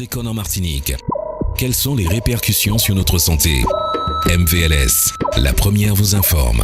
chlordécone en Martinique. Quelles sont les répercussions sur notre santé? MVLS, la première vous informe.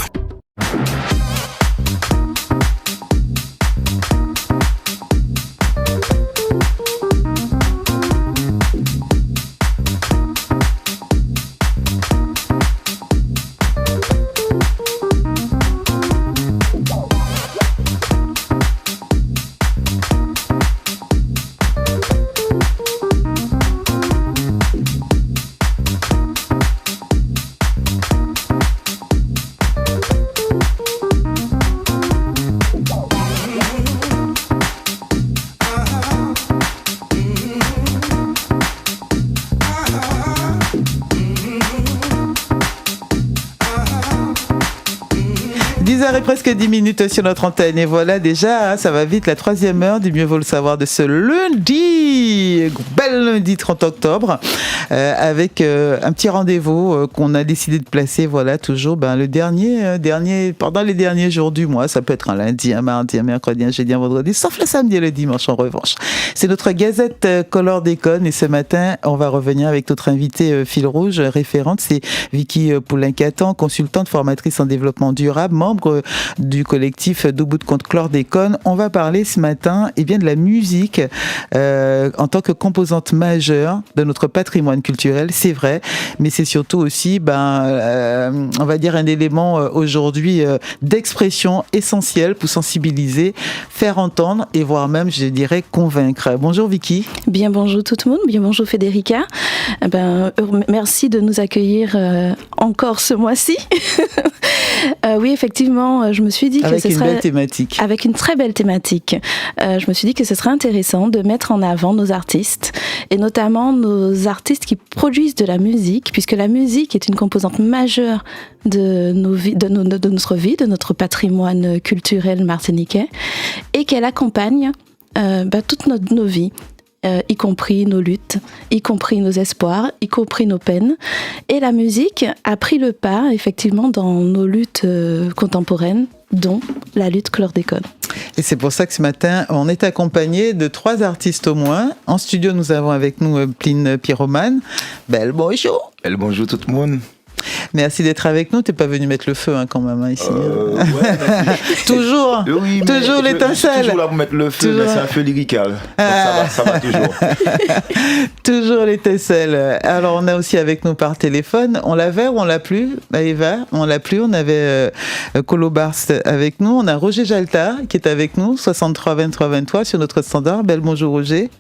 Presque 10 minutes sur notre antenne et voilà déjà, ça va vite, la troisième heure du Mieux vaut le savoir de ce lundi, bel lundi 30 octobre, avec un petit rendez-vous qu'on a décidé de placer, voilà, toujours le dernier, pendant les derniers jours du mois, ça peut être un lundi, un mardi, un mercredi, un jeudi, un vendredi, sauf le samedi et le dimanche en revanche. C'est notre gazette chlordécone et ce matin, on va revenir avec notre invitée fil rouge, référente, c'est Vicky Poulenc-Catan, consultante, formatrice en développement durable, membre du collectif Debout contre chlordécone. On va parler ce matin de la musique en tant que composante majeure de notre patrimoine culturel, c'est vrai, mais c'est surtout aussi on va dire un élément aujourd'hui d'expression essentiel pour sensibiliser, faire entendre et voire même, je dirais, convaincre. Bonjour Vicky. Bien bonjour tout le monde, bien bonjour Federica. Merci de nous accueillir encore ce mois-ci. Oui, effectivement, je me suis dit avec que ce serait... belle thématique. Avec une très belle thématique. Je me suis dit que ce serait intéressant de mettre en avant nos artistes, et notamment nos artistes qui produisent de la musique, puisque la musique est une composante majeure de notre vie, de notre patrimoine culturel martiniquais, et qu'elle accompagne toutes nos vies. Y compris nos luttes, y compris nos espoirs, y compris nos peines. Et la musique a pris le pas, effectivement, dans nos luttes contemporaines, dont la lutte chlordécone. Et c'est pour ça que ce matin, on est accompagné de 3 artistes au moins. En studio, nous avons avec nous Pline Pyromane. Belle bonjour. Belle bonjour tout le monde. Merci d'être avec nous. T'es pas venu mettre le feu quand même ici. Ouais, toujours, oui, toujours l'étincelle. Toujours là pour mettre le feu, toujours. Mais c'est un feu lyrical. Donc ça va toujours. Toujours l'étincelle. Alors on a aussi avec nous par téléphone. On l'avait ou on l'a plus, Eva? On l'a plus. On avait Colo Barst avec nous. On a Roger Jalta qui est avec nous, 63 23 23 sur notre standard. Belle bonjour Roger.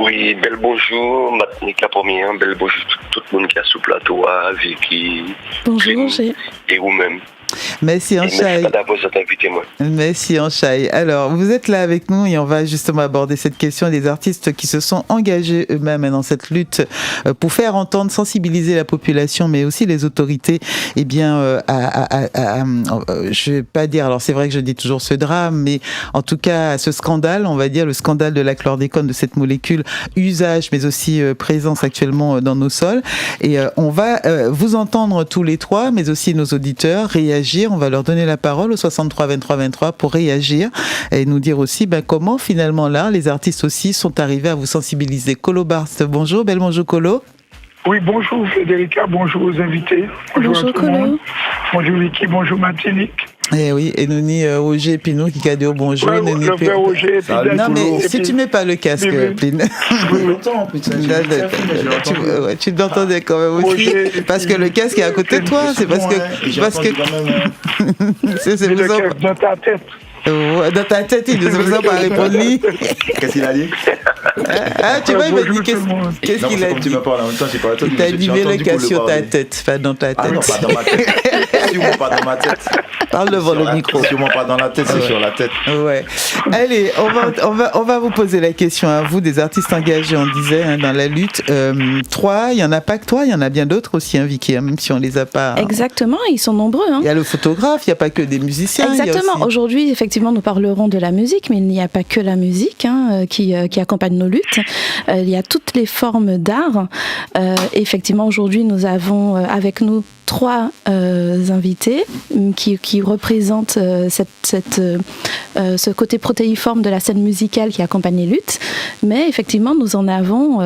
Oui, bel bonjour, Martinique la première, bel bonjour tout le monde qui est sous le plateau, Vicky, bonjour Roger. Et vous-même. Merci en chaille. Merci en chaille. Alors, vous êtes là avec nous et on va justement aborder cette question des artistes qui se sont engagés eux-mêmes dans cette lutte pour faire entendre, sensibiliser la population, mais aussi les autorités, je vais pas dire, alors c'est vrai que je dis toujours ce drame, mais en tout cas à ce scandale, on va dire le scandale de la chlordécone, de cette molécule, usage, mais aussi présence actuellement dans nos sols. Et on va vous entendre tous les 3, mais aussi nos auditeurs réagir. On va leur donner la parole au 63 23 23 pour réagir et nous dire aussi comment finalement là les artistes aussi sont arrivés à vous sensibiliser. Colo Barst, bonjour, belle bonjour Colo. Oui, bonjour Federica, bonjour aux invités. Bonjour Colo. Bonjour Vicky, bonjour Martinique. Eh oui, et nous ni Roger Pinot qui a dit bonjour. Ouais, le frère Roger. Non mais si tu mets pas le casque, Pline. Je l'entends en plus. Tu l'entendais quand même aussi, parce que le casque est à côté de toi. C'est parce que c'est le casque dans ta tête. Dans ta tête, il ne veut pas répondre lui. Qu'est-ce qu'il a dit? Tu vois, il m'a dit qu'est-ce qu'il a dit? Tu me parles en même temps, j'ai pas il t'a dit mets le casque sur ta tête, pas dans ta tête. Ah non, pas dans ma tête. Sûrement pas dans ma tête. Parle devant le micro. Sûrement pas dans la tête, c'est sur la tête. Ouais. Allez, on va vous poser la question à vous, des artistes engagés, on disait, dans la lutte. 3, il n'y en a pas que toi, il y en a bien d'autres aussi, Vicky, même si on les a pas. Exactement, ils sont nombreux. Il y a le photographe, il n'y a pas que des musiciens. Exactement. Aussi... Aujourd'hui, effectivement, nous parlerons de la musique, mais il n'y a pas que la musique qui accompagne nos luttes. Il y a toutes les formes d'art. Effectivement, aujourd'hui, nous avons avec nous 3 invités qui représentent ce côté protéiforme de la scène musicale qui accompagne les luttes. Mais effectivement, nous en avons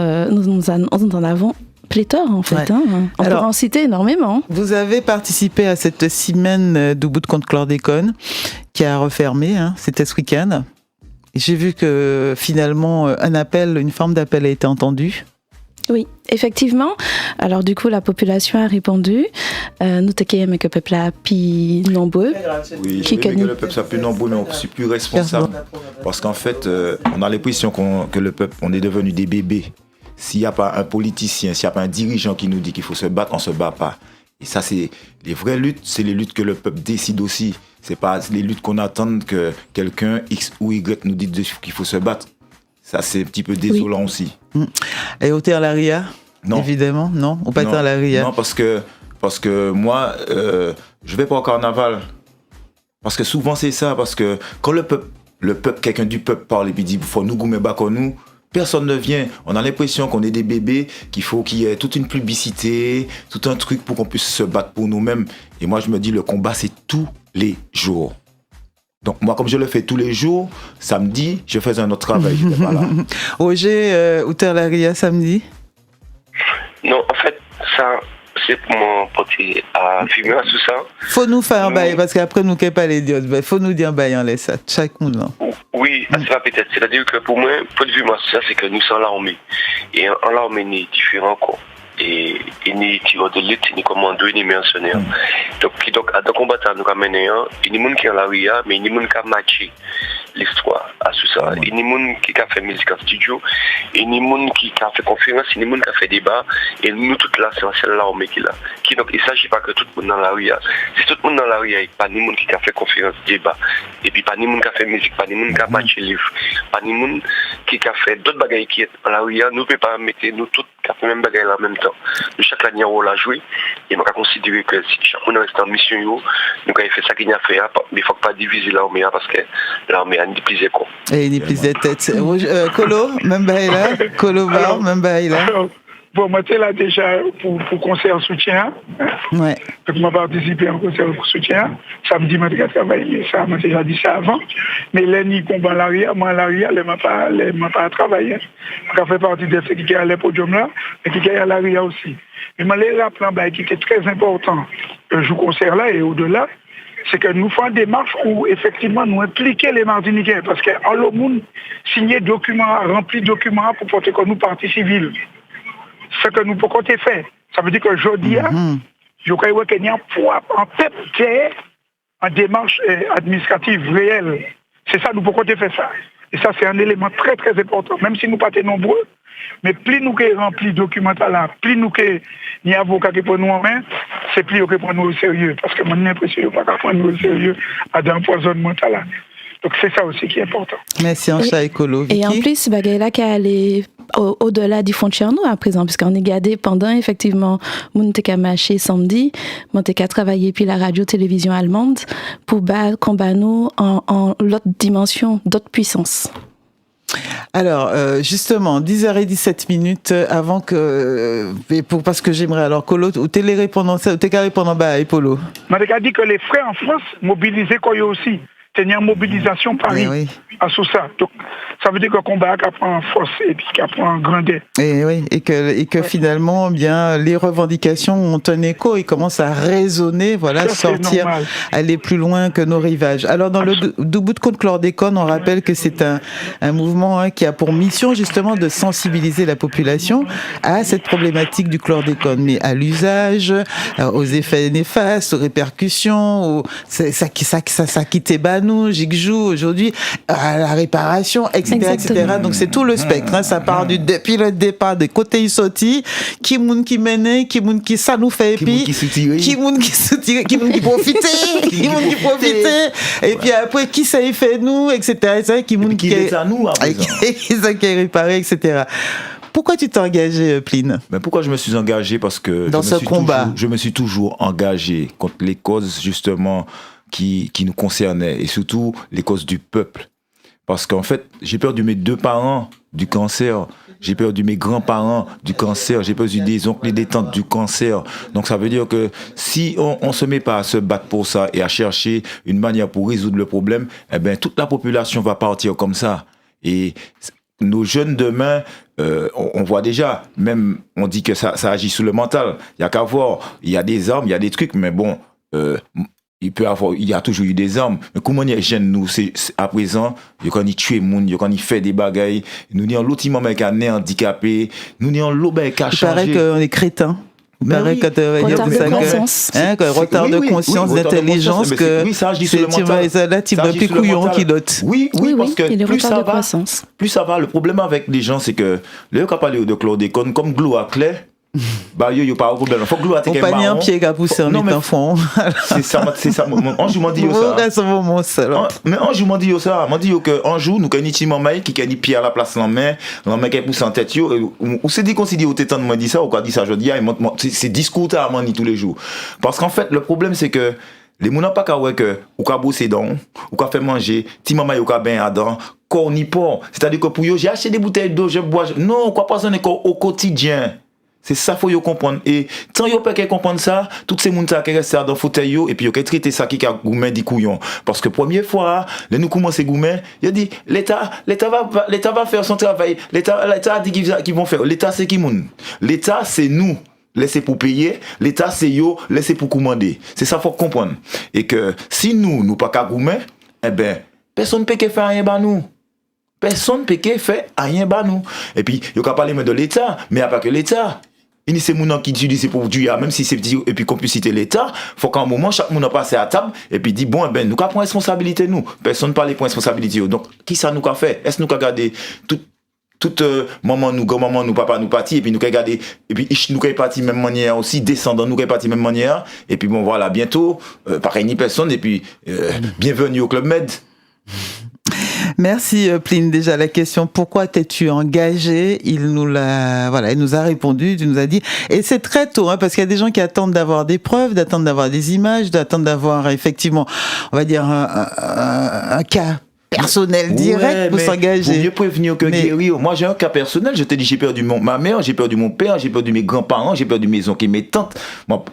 pléthore en fait. Ouais. Hein. On Alors, peut en citer énormément. Vous avez participé à cette semaine d'Ubud contre chlordécone qui a refermé, hein, c'était ce week-end. J'ai vu que finalement une forme d'appel a été entendue. Oui, effectivement. Alors du coup, la population a répondu. Nous t'accueillons que le peuple a plus nombreux. Oui, Qui je veux que connaît. le peuple soit plus nombreux, mais aussi plus responsable. Parce qu'en fait, on a l'impression que le peuple, on est devenu des bébés. S'il n'y a pas un politicien, s'il n'y a pas un dirigeant qui nous dit qu'il faut se battre, on ne se bat pas. Et ça, c'est les vraies luttes, c'est les luttes que le peuple décide aussi. C'est pas les luttes qu'on attend que quelqu'un X ou Y nous dise qu'il faut se battre. Ça, c'est un petit peu désolant aussi. Et au terre la RIA, Non. évidemment, non, au patin la RIA. Non, parce que moi, je vais pas au carnaval. Parce que souvent, c'est ça. Parce que quand le peuple, quelqu'un du peuple parle et puis dit, il faut nous gommer bas comme nous, personne ne vient. On a l'impression qu'on est des bébés, qu'il faut qu'il y ait toute une publicité, tout un truc pour qu'on puisse se battre pour nous-mêmes. Et moi, je me dis, le combat, c'est tous les jours. Donc moi, comme je le fais tous les jours, samedi, je fais un autre travail. Je n'étais pas là. Roger, au terre la RIA samedi. Non, en fait, ça, c'est pour mon porter à fumer à tout ça. Faut nous faire un bail, parce qu'après nous qu'est pas les dios. Faut nous dire un bail en laisse ça, chaque monde. Là. Oui, c'est ça peut-être. C'est-à-dire que pour moi, point de vue moi, ça, c'est que nous sommes l'armée. Et en l'armée, il est différent quoi. Et il est tireur de lutte, il est commando, il est mercenaire. Donc à deux combats, nous avons mené un. Il y a des gens qui ont la RIA, mais il y a des gens qui ont matché l'histoire à tout ça. Il y a des gens qui ont fait musique en studio, il y a des gens qui ont fait conférence, il y a des gens qui ont fait débat. Et nous, toutes là, c'est l'armée qui est là. Donc il ne s'agit pas que tout le monde dans la RIA. Si tout le monde dans la RIA, il n'y a pas de gens qui ont fait conférence, débat. Et puis pas de gens qui ont fait musique, pas de gens qui ont matché livre, pas de gens qui ont fait d'autres bagailles qui sont dans la RIA. Nous ne pouvons pas mettre nous tous qui ont fait même bagaille en même temps. Nous, chaque année, on l'a joué. Et on va considérer que si chaque monde reste en mission, nous avons fait ça qu'il y a fait, mais il ne faut pas diviser l'armée parce que l'armée a ni plus quoi. Et il n'y a plus de tête. Colo, même bail là. Colo bar, même bail là. Bon, moi, j'étais là déjà pour concert soutien. Ouais. Donc, moi, participé en concert soutien. Samedi, moi, j'ai travaillé. Ça, moi, déjà dit ça avant. Mais l'année combat l'arrière, moi, l'arrière, elle m'a pas travaillé. Je fait partie de ceux qui allaient pour podium là, et qui allaient à l'arrière aussi. Mais moi, les rappels qui était très important, je concert là et au-delà, c'est que nous faisons des démarches où, effectivement, nous impliquons les Martiniquais. Parce qu'en le monde, signer documents, remplir documents pour porter comme nous partie civile. Ce que nous pouvons faire. Ça veut dire que aujourd'hui, je crois qu'il y a un peuple en démarche administrative réelle. C'est ça, nous pouvons faire ça. Et ça, c'est un élément très, très important. Même si nous ne sommes pas nombreux, mais plus nous remplis documents là, plus nous ni avocats qui prennent nous en main, c'est plus nous qui prennent nous au sérieux. Parce que moi, j'ai l'impression qu'on ne peut pas prendre nous au sérieux à l'empoisonnement là. Donc c'est ça aussi qui est important. Merci en chat écolo. Vicky. Et en plus, Bagaïla qui est allé au-delà du frontière nous à présent, puisqu'on est gardé pendant effectivement Monteka Maché samedi, Monteka travaillé puis la radio-télévision allemande pour combattre nous en l'autre dimension, d'autres puissances. Alors, justement, 10h17 avant que... parce que j'aimerais... Alors, Colo, ou t'es répondant bas, Polo. Je dit que les frères en France mobilisés quoi aussi. C'est une mobilisation Paris à ça. Donc, ça veut dire que le combat prend force et puis qu'il prend grandeur. Et oui, et que finalement, bien, les revendications ont un écho et commencent à résonner, voilà, ça, sortir, aller plus loin que nos rivages. Alors, dans le Ubud contre chlordécone, on rappelle que c'est un mouvement qui a pour mission justement de sensibiliser la population à cette problématique du chlordécone, mais à l'usage, aux effets néfastes, aux répercussions, ça quittait nous, Jigjou, aujourd'hui, à la réparation, etc., etc. Donc, c'est tout le spectre. Ça part depuis le départ des côtés Isoti, qui moun qui menait, qui moun qui ça nous fait, et puis, qui moun qui soutire, qui moun qui profitait, qui moun qui profitait, et puis après, qui ça y fait nous, etc., qui moun qui est à nous, qui ça qui est réparé, etc. Pourquoi tu t'es engagé, Pline ? Mais pourquoi je me suis engagé ? Parce que dans ce combat, je me suis toujours engagé contre les causes, justement, qui nous concernaient, et surtout les causes du peuple. Parce qu'en fait, j'ai perdu mes 2 parents du cancer, j'ai perdu mes grands-parents du cancer, j'ai perdu des oncles et des tantes du cancer. Donc ça veut dire que si on se met pas à se battre pour ça et à chercher une manière pour résoudre le problème, eh ben toute la population va partir comme ça. Et nos jeunes demain, on voit déjà, même on dit que ça agit sur le mental. Il y a qu'à voir, il y a des armes, il y a des trucs, mais bon, il y a toujours eu des armes. Mais comment les jeunes, nous, c'est à présent, quand ils tuent les gens, quand ils font des bagailles, nous n'y avons l'autre moment qui est handicapé, nous n'y avons l'autre qui a changé. Il paraît qu'on est crétins. Il paraît retard de conscience. Retard de conscience, d'intelligence, que c'est là, type de plus couillon qui dote. Oui, parce que plus ça va, le problème avec les gens, c'est que, là, quand on parle de chlordécone, comme Glou à clair, bah, yo, pas de problème. Faut que Glou a été on pas un pied qui a poussé en étant fond. C'est ça. Anjou m'a dit ça. Mais Anjou m'a dit ça. M'a dit que Anjou, nous connaissons Mamay qui a dit pied à la place la main qui a poussé en tête. Ou c'est dit qu'on s'est dit au tétan de moi dit ça, ou quoi dit ça, je dis, c'est discours à moi tous les jours. Parce qu'en fait, le problème, c'est que les gens n'ont pas qu'à voir que, ou qu'à bosser dans, ou qu'à faire manger, ti maman ou qu'à ben à dents, qu'on n'y pas. C'est-à-dire que pour eux, j'ai acheté des bouteilles d'eau, je bois. Non, quoi pas ça n'est qu'au quotidien. C'est ça faut yo comprendre et tant yo pas qu'à comprendre ça tous ces monde ça qui reste dans fauteuil yo et puis yo qui traiter ça qui a gourmet di couillon parce que première fois là nous commencer gourmet il a dit l'état va faire son travail l'état a dit qu'ils vont faire l'état c'est qui moun l'état c'est nous laissez pour payer l'état c'est yo laissez pour commander c'est ça faut comprendre et que si nous pas qu'à gourmet eh ben personne peut faire rien ba nous. Personne ne peut faire rien bas nous. Et puis, il y a parlé de l'État, mais il n'y a pas que l'État. Il y a des gens qui utilisent pour Dieu, même si c'est petit, et puis qu'on puisse citer l'État, il faut qu'à un moment, chaque monde passe à table, et puis dit, bon, nous avons responsabilité, nous. Personne ne parle de responsabilité. Donc, qui ça nous a fait? Est-ce que nous avons gardé toute maman nous, grand-maman nous, papa nous parti, et puis nous avons gardé, et puis nous avons parti même manière aussi, descendant nous avons parti même manière, et puis bon, voilà, bientôt, pareil, ni personne, et puis, bienvenue au Club Med. Merci Pline. Déjà la question pourquoi t'es-tu engagé, il nous a répondu, tu nous as dit et c'est très tôt parce qu'il y a des gens qui attendent d'avoir des preuves, d'attendre d'avoir des images, d'attendre d'avoir effectivement on va dire un cas personnel direct pour s'engager. Pour mieux prévenir que guérir. Moi j'ai un cas personnel, je te dis j'ai perdu ma mère, j'ai perdu mon père, j'ai perdu mes grands-parents, j'ai perdu mes oncles et mes tantes. Moi,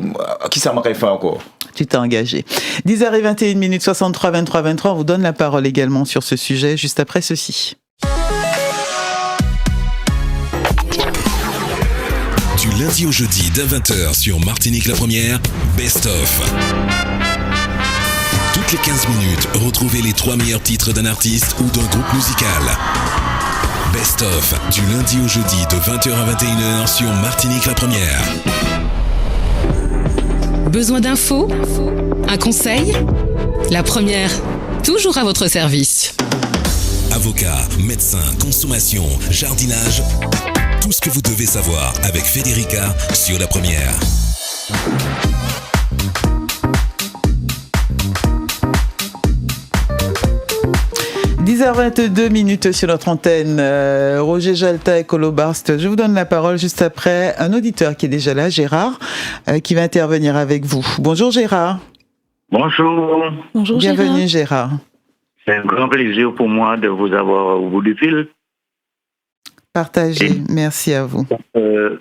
qui ça m'aurait fait encore? Tu t'es engagé. 10h21, 63 23 23. On vous donne la parole également sur ce sujet juste après ceci. Du lundi au jeudi dès 20h sur Martinique la Première, Best of. Toutes les 15 minutes, retrouvez les 3 meilleurs titres d'un artiste ou d'un groupe musical. Best of, du lundi au jeudi de 20h à 21h sur Martinique la Première. Besoin d'infos? Un conseil? La Première, toujours à votre service. Avocats, médecins, consommation, jardinage, tout ce que vous devez savoir avec Federica sur la Première. 10h22 sur notre antenne. Roger Jalta et Colo Barst. Je vous donne la parole juste après un auditeur qui est déjà là, Gérard, qui va intervenir avec vous. Bonjour Gérard. Bonjour. Bonjour Bienvenue Gérard. C'est un grand plaisir pour moi de vous avoir au bout du fil. Partagez. Merci à vous.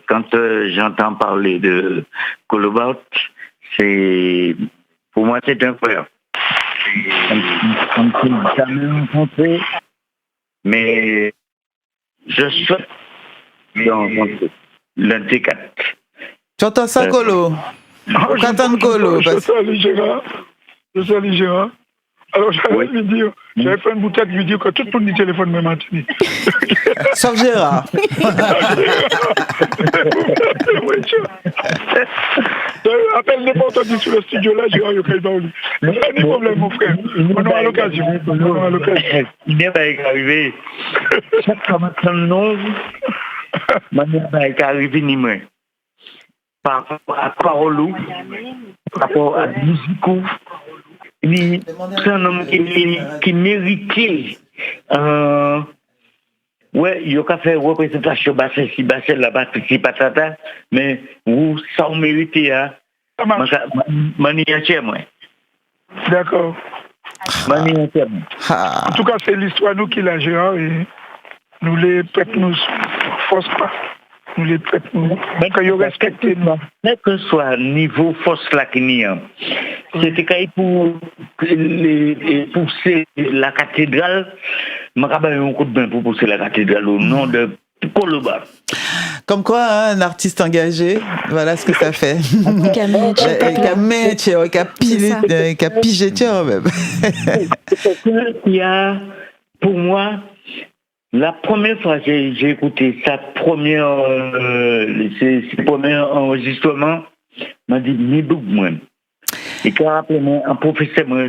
Quand j'entends parler de Colo Barst, pour moi c'est un frère. On ne s'est jamais rencontré, mais je souhaite rencontrer l'un des quatre. Tu entends ça, Colo? Qu'entends Colo? Je salue Gérard. Alors j'allais lui dire, j'avais fait une bouteille lui dire que tout le monde dit téléphone me maintenir. Sauf Gérard. Appelle n'importe qui sur le studio là, Gérard, il n'y a pas de problème, mon frère. On aura l'occasion. Il n'est pas arrivé. Chaque commentaire non, il n'est pas arrivé ni moi. Par rapport à parole, par rapport à musique, c'est un homme qui méritait. Ouais, il y a qu'à faire représentation, si Bassel là-bas, si patata, mais vous, ça vous méritez, hein. Maniature, moi. D'accord. Maniature. En tout cas, c'est l'histoire, nous qui la gérons, et nous les prêtons, nous force pas. Nous les prêtons, mais que vous respectez nous. Quel que soit le niveau force là qu'il y a, c'était pour pousser la cathédrale, je vais un coup de bain pour pousser la cathédrale au nom de Colobars. Comme quoi, hein, un artiste engagé, voilà ce que ça fait. Qu'à piger, même. C'est qu'il y a, pour moi, la première fois que j'ai écouté ses premiers enregistrements, m'a dit, moi. Et quand rappelé un professeur, moi,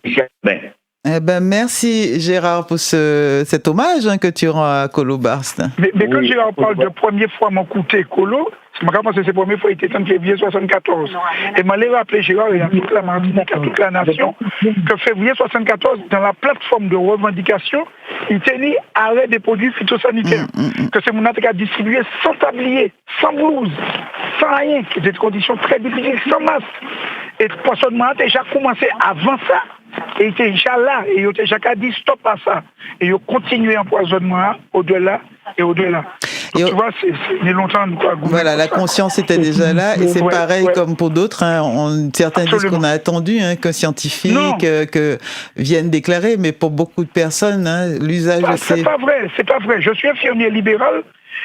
Michel Ben. Eh ben, merci Gérard pour cet hommage que tu rends à Colo Barst. Mais quand Gérard parle de première fois mon côté Colo, c'est marrant parce que c'est la première fois il était en février 74. Et je m'allais rappeler Gérard et à toute la Martinique, à toute la nation, que février 74, dans la plateforme de revendication, il tenait arrêt des produits phytosanitaires. Que c'est mon qui a distribué sans tablier, sans blouse, sans rien, qui étaient des conditions très difficiles, sans masque. Et le poissonnement a déjà commencé avant ça. Et il était déjà là, et il était déjà dit stop à ça. Et il a continué l'empoisonnement au-delà et au-delà. Donc, tu vois, c'est longtemps. Quoi, voilà, la conscience était déjà là, et c'est pareil comme pour d'autres. Hein, certains disent qu'on a attendu que scientifiques que viennent déclarer, mais pour beaucoup de personnes, l'usage de c'est pas vrai, c'est pas vrai. Je suis infirmier libéral,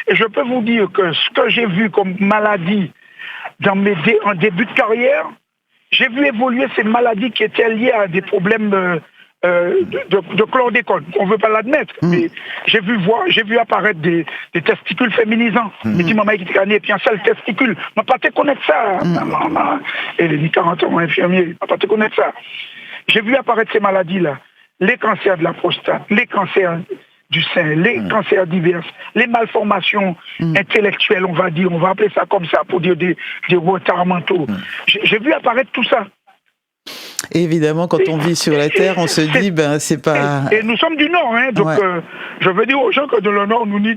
et je peux vous dire que ce que j'ai vu comme maladie en début de carrière, j'ai vu évoluer ces maladies qui étaient liées à des problèmes de chlordécone. On ne veut pas l'admettre, mais j'ai vu apparaître des testicules féminisants. Mais dis maman qui était gagné, et puis un seul testicule. Je ne pas te connaître ça. Et les 40 ans, infirmier, je ne pas te connaître ça. J'ai vu apparaître ces maladies-là. Les cancers de la prostate, les cancers du sein, les cancers divers, les malformations intellectuelles, on va appeler ça comme ça, pour dire des retards mentaux. J'ai vu apparaître tout ça. Et évidemment, quand on vit sur la Terre, on se dit, c'est pas... Et nous sommes du Nord, donc je veux dire aux gens que de le Nord, nous dit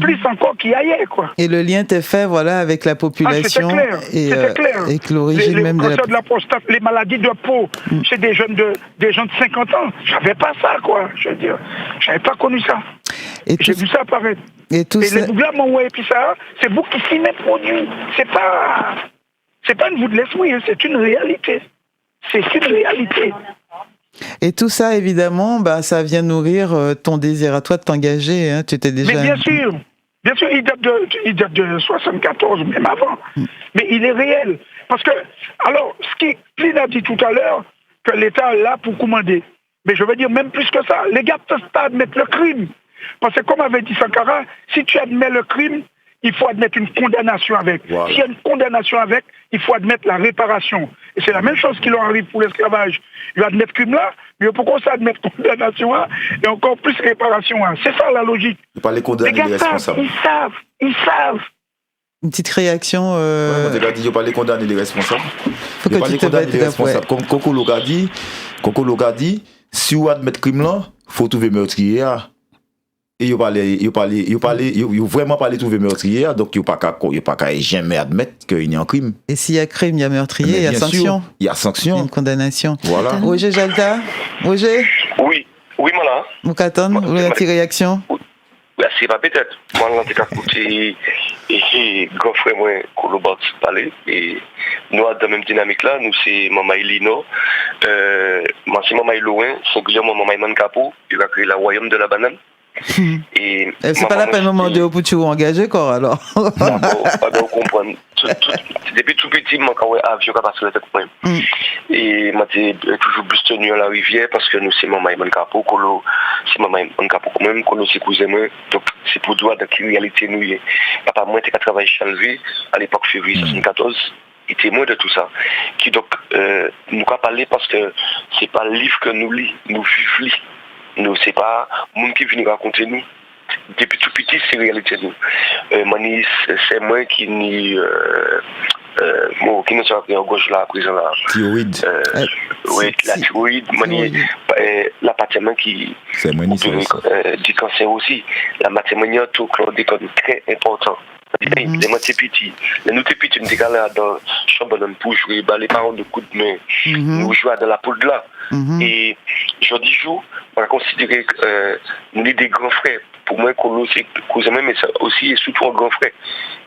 plus encore qu'il y ailleurs, quoi. Et le lien était fait, avec la population. C'était clair. Et que l'origine même de la prostate, les maladies de peau, c'est des jeunes de 50 ans. J'avais pas ça, quoi. Je veux dire, j'avais pas connu ça. J'ai vu ça apparaître. Et les Douglas m'ont et puis ça, c'est vous qui filmez produit. C'est pas une vous de l'esprit, c'est une réalité. C'est une réalité. Et tout ça, évidemment, ça vient nourrir ton désir à toi de t'engager. Tu étais déjà... Mais bien sûr, il date de 74, même avant. Mais il est réel. Parce que, alors, ce qui Pline a dit tout à l'heure, que l'État est là pour commander. Mais je veux dire, même plus que ça, les gars ne peuvent pas admettre le crime. Parce que, comme avait dit Sankara, si tu admets le crime, il faut admettre une condamnation avec. Wow. S'il y a une condamnation avec, il faut admettre la réparation. Et c'est la même chose qui leur arrive pour l'esclavage. Ils admettent crime là, mais pourquoi ça admettre condamnation là et encore plus réparation là? C'est ça la logique. Il pas les condamner les responsables. Ils savent. Une petite réaction. On a dit, il ne faut pas les condamner les responsables. Faut que tu te battes les responsables. Comme Coco Loga dit, si vous admettez crime là, il faut trouver meurtrier. Et il vraiment pas les trouver meurtrier, donc il n'y a pas qu'à jamais admettre qu'il y a un crime. Et s'il y a crime, il y a meurtrier, il y a sanction. Il y a sanction. Il y a une condamnation. Voilà. Roger Jalta. Roger. Oui, madame. Moukaton, vous avez une petite réaction? C'est pas peut-être. Moi, on a écouté et grand frère moi Colobars parler et nous dans la même dynamique là, nous c'est Maman Elino, moi c'est Maman Eloin, singulièrement Maman Mancapo, il a créé la royaume de la banane. Et c'est pas la peine de demander au Pouchou engagé quoi alors. Non, on comprend. Depuis tout petit, moi quand avion qui passe la tête moi. Et moi j'ai toujours plus tenu à la rivière parce que nous c'est Maman Mancapo, Colo, c'est Maman Mancapo quand même, Colo c'est cousin moi. Donc c'est pour droit de la réalité nous. Papa moi était à travailler chez Chalvé à l'époque février 74. Il était témoin de tout ça. Qui donc nous pas parler parce que c'est pas le livre que nous lit, nous vivons. Nous, c'est pas monde qui vient raconter nous. Depuis tout petit, c'est réalité nous. C'est moi qui n'y qui ne soit pas en gauche là, à présent là. Thyroïde. Oui, la thyroïde, l'appartement qui du cancer aussi. La matière tout chlordécone très important. Les moitiés petits, les nous petits, nous étions là dans chambre pour jouer, les parents de coups de main, nous jouons dans la poule là. Et je dis on va considérer que nous sommes des grands frères. Pour moi, c'est cousin, mais aussi et surtout un grand frère.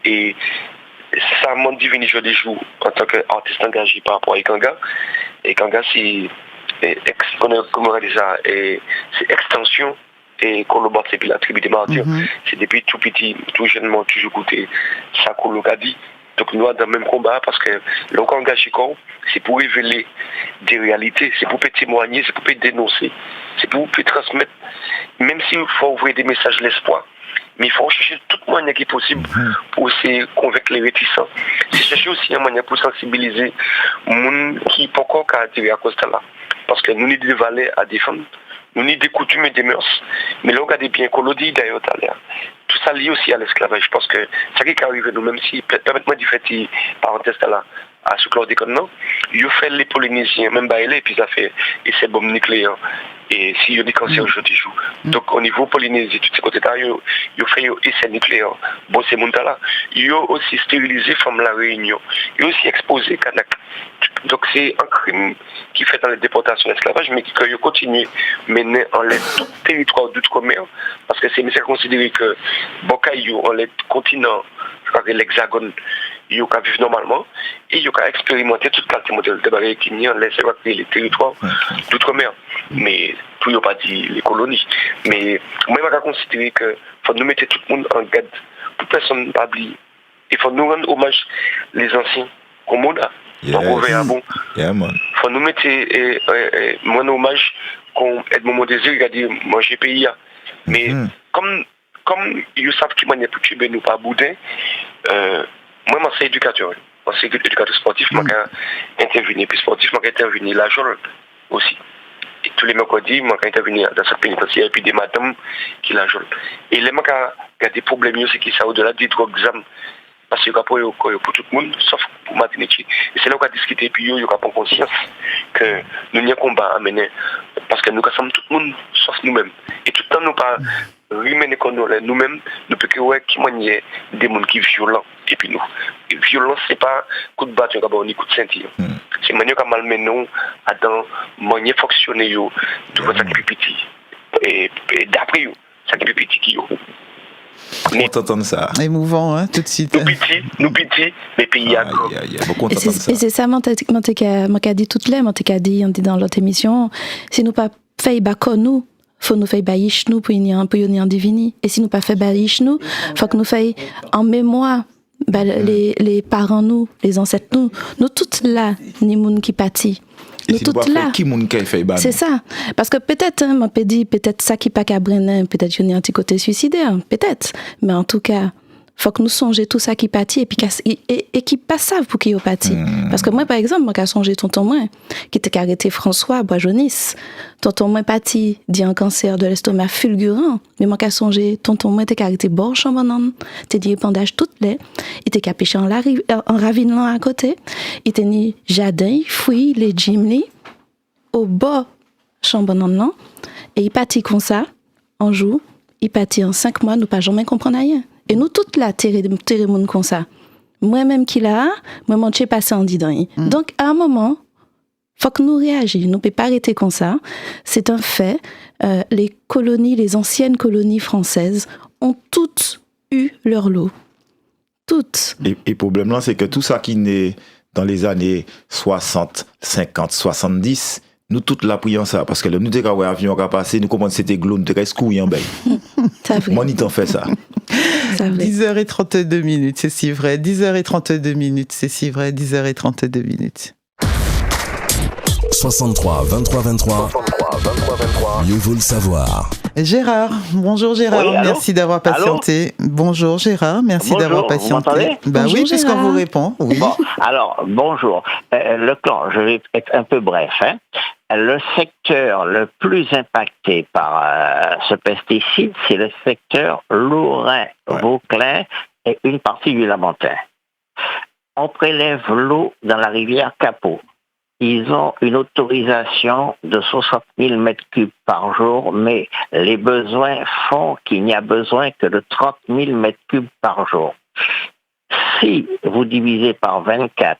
Et ça m'a dit venir je dis en tant qu'artiste engagé par rapport à Kanga. Et Kanga, c'est extension et Colombo, c'est puis la tribu des martyrs. C'est depuis tout petit, tout jeunement, toujours goûté ça Colocadi. Donc nous, dans le même combat, parce que l'on engage, c'est pour révéler des réalités, c'est pour témoigner, c'est pour dénoncer, c'est pour transmettre, même s'il faut ouvrir des messages l'espoir. Mais il faut chercher toute manière qui est possible pour essayer de convaincre les réticents. C'est chercher aussi une manière pour sensibiliser les gens qui ne peuvent pas attirer à cause de là. Parce que nous avons des valeurs à défendre, nous avons des coutumes et des mœurs. Mais là, regardez bien, qu'on l'a dit d'ailleurs tout à l'heure. Tout ça lié aussi à l'esclavage. Parce que ça qui est arrivé nous, même si, permettez-moi de faire une parenthèse là, à ce chlordécone, non, ils ont fait les Polynésiens, même bailler, et puis ça fait essai bombe nucléaire. Et si il y a des cancers aujourd'hui, donc au niveau Polynésie, tous ces côtés-là, ils ont fait des essais nucléaires. Bon, c'est mon là. Ils ont aussi stérilisé Femme la Réunion. Ils ont aussi exposé Kanak. Donc c'est un crime qui fait dans les déportations d'esclavage, mais qui continue à mener en l'aide tout le territoire d'outre-mer. Parce que c'est considéré que Bocaïo, en l'aide continent, je crois que l'Hexagone, ils ont vivre normalement et ils ont expérimenté toute qualité modèle de barrière qui n'y a laissé les territoires d'outre-mer. Mais tout n'a pas dit les colonies. Mais moi, je considérer que faut nous mettre tout le monde en garde pour personne ne pas oublier. Il faut nous rendre hommage les anciens comme on a. Donc on verra bon. Faut nous mettre mon hommage qu'on aide mon désir, regarder manger pays. Mais comme ils savent qu'ils m'ont pour tuer nous pas boudin. Moi, je suis éducateur. Je suis éducateur sportif, je vais intervenir. Puis sportif, je vais intervenir la journée aussi. Et tous les mercredis, je vais intervenir dans cette pénitentiaire et puis des madames qui la journée. Et les mecs qui ont des problèmes, c'est qui ça au-delà des drogues exam. Parce qu'il y a pour tout le monde, sauf pour Martinique. Et c'est là qu'on a discuté, et puis il y a prendre conscience que nous avons un combat à mener. Parce que nous sommes tout le monde, sauf nous-mêmes. Et tout le temps, nous pas rimer nous-mêmes, nous pouvons qu'il y ait des gens qui sont violents. Et puis nous, violence, ce n'est pas coup de bâton, ni coup de ceinture. C'est manière qui malmené à dans manière fonctionner, tout ça qui est petit. Et d'après, ça qui est petit qui est. On t'entend ça. Émouvant, hein, tout de suite. Nous petits, mais pays à et c'est ça, moi, je dit toutes les, moi, je dit dans l'autre émission, si nous pas fait nous, faut nous faire baïch nous pour y en divini. Et si nous pas fait baïch nous, faut que nous fassions en mémoire les parents nous, les ancêtres nous toutes là, ni moun qui pâtit. Nous toutes là. C'est ça. Parce que peut-être, on peut dire, peut-être ça qui pas qu'à Brennan, peut-être qu'il y a un petit côté suicidaire, peut-être. Mais en tout cas, faut que nous songions tout ça qui pâtit et qui pas savent pour qui ils pâtit. Parce que moi, par exemple, moi, j'ai songé tonton moi, qui était arrêté François Bois-Jaunis. Tonton moi pâtit, dit un cancer de l'estomac fulgurant. Mais moi, j'ai songé tonton moi, était arrêté bord chambanan, t'es dit épandage toutes les, il était capiché en ravinement à côté, il était ni jardin, fruits, les jimli, au bord chambanan, et il pâtit comme ça, en jour, il pâtit en 5 mois, nous pas jamais comprendre rien. Et nous toutes là, terre monde comme ça. Moi-même qui là, moi j'ai passé en dedans. Donc à un moment, faut que nous réagissions. Nous ne pouvons pas arrêter comme ça. C'est un fait. Les colonies, les anciennes colonies françaises ont toutes eu leur lot. Toutes. Et le problème là, c'est que tout ça qui naît dans les années 60, 50, 70, nous toutes là prions ça. Parce que le nous avons un avion qui a passé, nous commençons c'était glou, nous reste couillant ben. Moi, ni t'en fais ça. 10h32 minutes, c'est si vrai. 10h32 minutes, c'est si vrai. 10h32 minutes. 63 23 23. Mieux vaut le savoir. Gérard, bonjour Gérard, oui, merci d'avoir patienté. Allô, bonjour Gérard, merci d'avoir patienté. Oui, puisqu'on vous répond. Oui. Bon, alors, bonjour. Le clan, je vais être un peu bref. Le secteur le plus impacté par ce pesticide, c'est le secteur Lorrain, Vauclin et une partie du Lamentin. On prélève l'eau dans la rivière Capot. Ils ont une autorisation de 60 000 mètres cubes par jour, mais les besoins font qu'il n'y a besoin que de 30 000 mètres cubes par jour. Si vous divisez par 24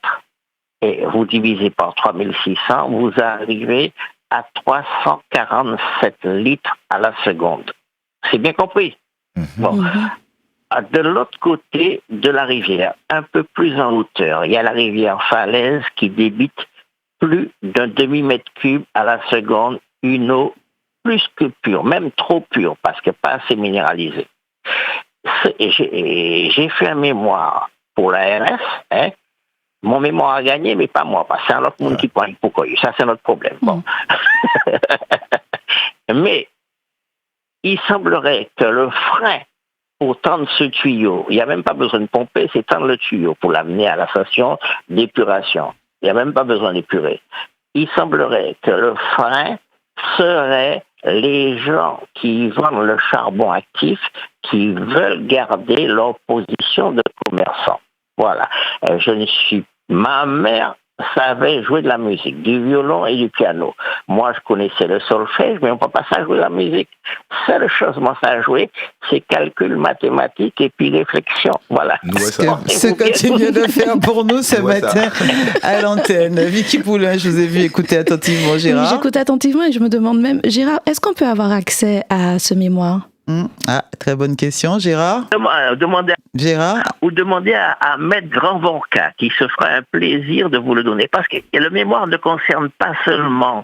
et vous divisez par 3600, vous arrivez à 347 litres à la seconde. C'est bien compris? Bon. De l'autre côté de la rivière, un peu plus en hauteur, il y a la rivière Falaise qui débite plus d'un demi-mètre cube à la seconde, une eau plus que pur, même trop pur, parce que pas assez minéralisé. J'ai fait un mémoire pour l'ARS, hein. Mon mémoire a gagné, mais pas moi, parce que c'est un autre monde qui prend pour quoi. Ça, c'est notre problème. Bon. Mais il semblerait que le frein pour tendre ce tuyau, il n'y a même pas besoin de pomper, c'est tendre le tuyau pour l'amener à la station d'épuration. Il n'y a même pas besoin d'épurer. Il semblerait que le frein serait les gens qui vendent le charbon actif, qui veulent garder leur position de commerçant. Voilà. Ma mère savait jouer de la musique, du violon et du piano. Moi, je connaissais le solfège, mais on ne peut pas ça jouer de la musique. Seule chose, moi, ça a joué, c'est calcul mathématique et puis réflexion. Voilà. Ce que tu viens de faire pour nous ce matin à l'antenne. Vicky Poulain, je vous ai vu écouter attentivement, Gérard. Oui, j'écoute attentivement et je me demande même, Gérard, est-ce qu'on peut avoir accès à ce mémoire ? Ah, très bonne question, Gérard. Demandez à Maître Grand-Vorca qui se fera un plaisir de vous le donner. Parce que le mémoire ne concerne pas seulement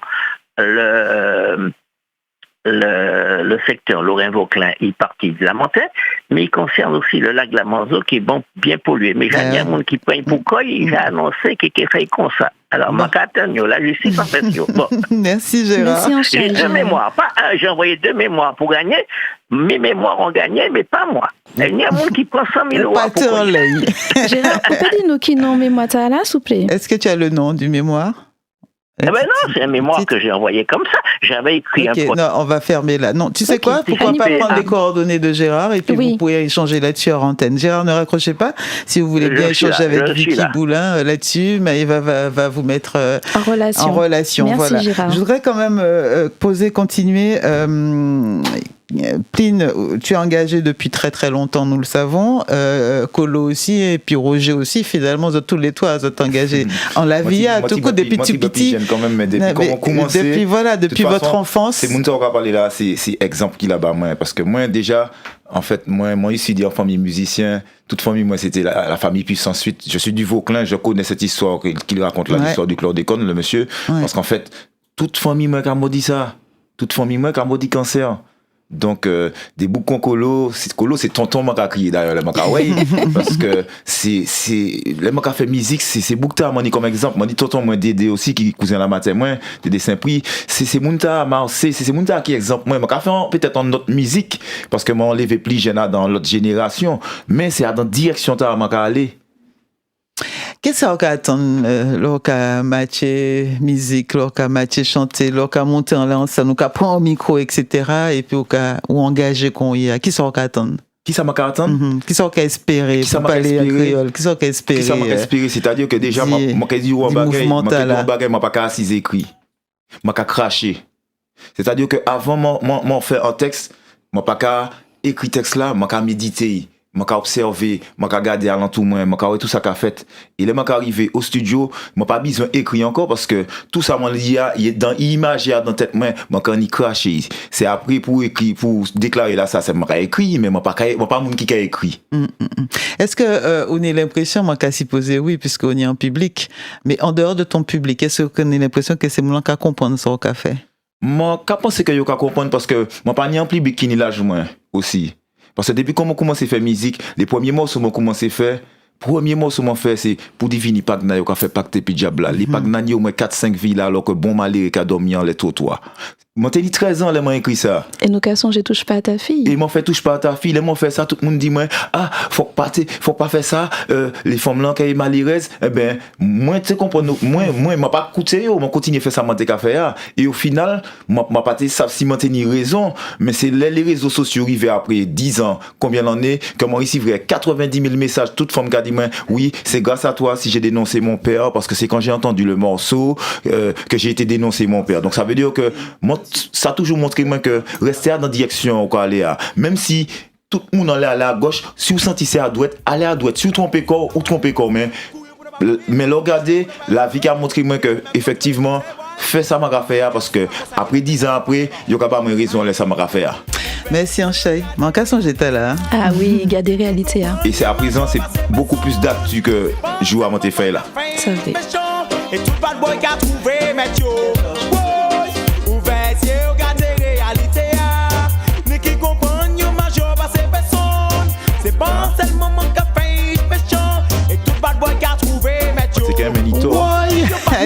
le secteur Lorrain-Vauclin, il partit de la montagne, mais il concerne aussi le lac de la Manzo qui est bien pollué. Mais j'ai un monde qui prend pour quoi, il a annoncé qu'il fait comme ça. Alors, la justice en fait. Bon. Merci Gérard. J'ai 2 mémoires, pas un, j'ai envoyé 2 mémoires pour gagner. Mes mémoires ont gagné, mais pas moi. Il y a un monde qui prend 100 000 euros. Gérard, peut-être qui nom mémoire t'as là, s'il vous plaît. Est-ce que tu as le nom du mémoire? Eh ben non, c'est un mémoire que j'ai envoyé comme ça. J'avais écrit un projet. Non, on va fermer là. Non, tu sais quoi? Pourquoi pas prendre les coordonnées de Gérard et puis vous pouvez échanger là-dessus hors antenne. Gérard, ne raccrochez pas. Si vous voulez bien échanger avec Vicky Poulain là-dessus, Maëva va vous mettre en relation. Merci, voilà. Gérard. Je voudrais quand même continuer. Pline, tu es engagé depuis très très longtemps, nous le savons. Colo aussi, et puis Roger aussi. Finalement, tous les trois, vous êtes engagés en la vie, à tout coup, depuis tout petit. Depuis votre enfance. C'est mon tour à parler là, c'est exemple qui là-bas, moi. Parce que moi, déjà, en fait, moi ici, en famille musicien, toute famille, moi, c'était la famille, puis ensuite, je suis du Vauclin, je connais cette histoire qu'il raconte là, l'histoire du chlordécone, le monsieur. Parce qu'en fait, toute famille, moi, qui a maudit ça. Toute famille, moi, qui a maudit cancer. Donc des boucons colo c'est tonton m'a crié d'ailleurs le m'a ouais parce que c'est le m'a fait musique c'est Boukta m'a dit comme exemple m'a dit tonton moi Dédé aussi qui cousin la matin moi Dédé Saint-Prix c'est Mounta Marseille c'est Mounta qui exemple moi m'a fait peut-être en autre musique parce que m'a enlevé plus jeune dans l'autre génération mais c'est dans direction ta m'a aller. Qu'est-ce qu'on attend lorsqu'on match musique, lorsqu'on match chanter, lorsqu'on monte en lance, nous prend au micro, etc. Et puis ou engagé qu'on y a. Qui sont qu'on attend? Qui ça m'a attendre? Qui sont qu'on espérer? Qui ça m'a espérer? Qui sont qu'on espérer? Qui ça m'a espérer? C'est-à-dire que déjà moi quand dit ou bagay, moi pas qu'à assis écrit, moi qu'à cracher. C'est-à-dire que avant moi faire un texte, moi pas qu'à écrire texte là, moi qu'à méditer. Je vais observer, je vais regarder à l'entour, je vais voir tout ça qu'a fait. Et là, je vais arriver au studio, je n'ai pas besoin d'écrire encore parce que tout ça, il est dans l'image, dans la tête, je vais y cracher. C'est après pour écrire, pour déclarer là, ça, c'est moi qui écrit, mais je ne suis pas monde qui a écrit. Est-ce que on a l'impression, moi, qu'à s'y poser, oui, puisqu'on est en public, mais en dehors de ton public, est-ce qu'on a l'impression que c'est moi qui comprendre ce qu'on a fait? Moi, je pense que je comprendre parce que je ne suis pas ni en public qui ni l'âge aussi. Parce que depuis qu'on a commencé à faire musique, les premiers morceaux qu'on a commencé à faire, c'est pour diviner Pagna, qu'on a fait pacte puis diable. Les Pagna, il y a au moins 4-5 villes alors que bon malheur qui a dormi en les trottoirs. Moi, j'ai 13 ans, là, moi, écrit ça. Et nous cassons, j'ai touche pas à ta fille. Et moi, fait touche pas à ta fille. Là, moi, fait ça, tout le monde dit, moi, faut pas faire ça, les femmes là, qui sont malheureuses. Eh ben, moi, tu sais, comprendre, moi, pas écouté, moi, continue à faire ça, moi, t'es qu'à faire. Et au final, moi, pas ça, si moi, t'es ni raison, mais c'est les réseaux sociaux arrivés après 10 ans, combien d'années, que moi, ici, vrai, 90 000 messages, toute femme qui a dit, moi, oui, c'est grâce à toi si j'ai dénoncé mon père, parce que c'est quand j'ai entendu le morceau, que j'ai été dénoncé mon père. Donc, ça veut dire que, moi, ça a toujours montré moi que rester dans la direction où aller à même si tout le monde allait à gauche si vous sentissez à droite allez à droite si vous trompez corps ou trompez corps mais regardez la vie qui a montré moi que effectivement fait ça m'a faire parce que après 10 ans après il y a pas de raison ça m'a faire. Merci Anchaï. Mon cas j'étais là. Ah oui, il y a des réalités hein. Et c'est à présent c'est beaucoup plus d'actu que jouer à monter faire là. Ça fait. Et tout bad boy qui a trouvé Mathieu.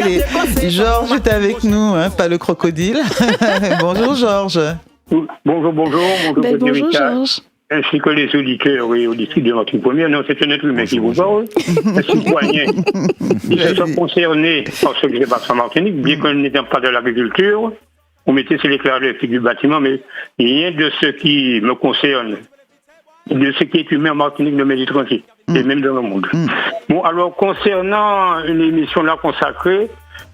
Allez, Georges est avec nous, hein, pas le crocodile. Bonjour Georges. Bonjour, Bonjour Georges. Ainsi que les auditeurs et auditrices de votre première. Non, c'est un être humain qui vous parle. Un citoyen. Ils se sont concernés par ce qui se passe en Martinique, bien qu'on n'était pas de l'agriculture. On mettait sur l'éclairage électrique du bâtiment, mais rien de ce qui me concerne, de ce qui est humain en Martinique ne m'est tranquille, et même dans le monde. Bon, alors, concernant une émission là consacrée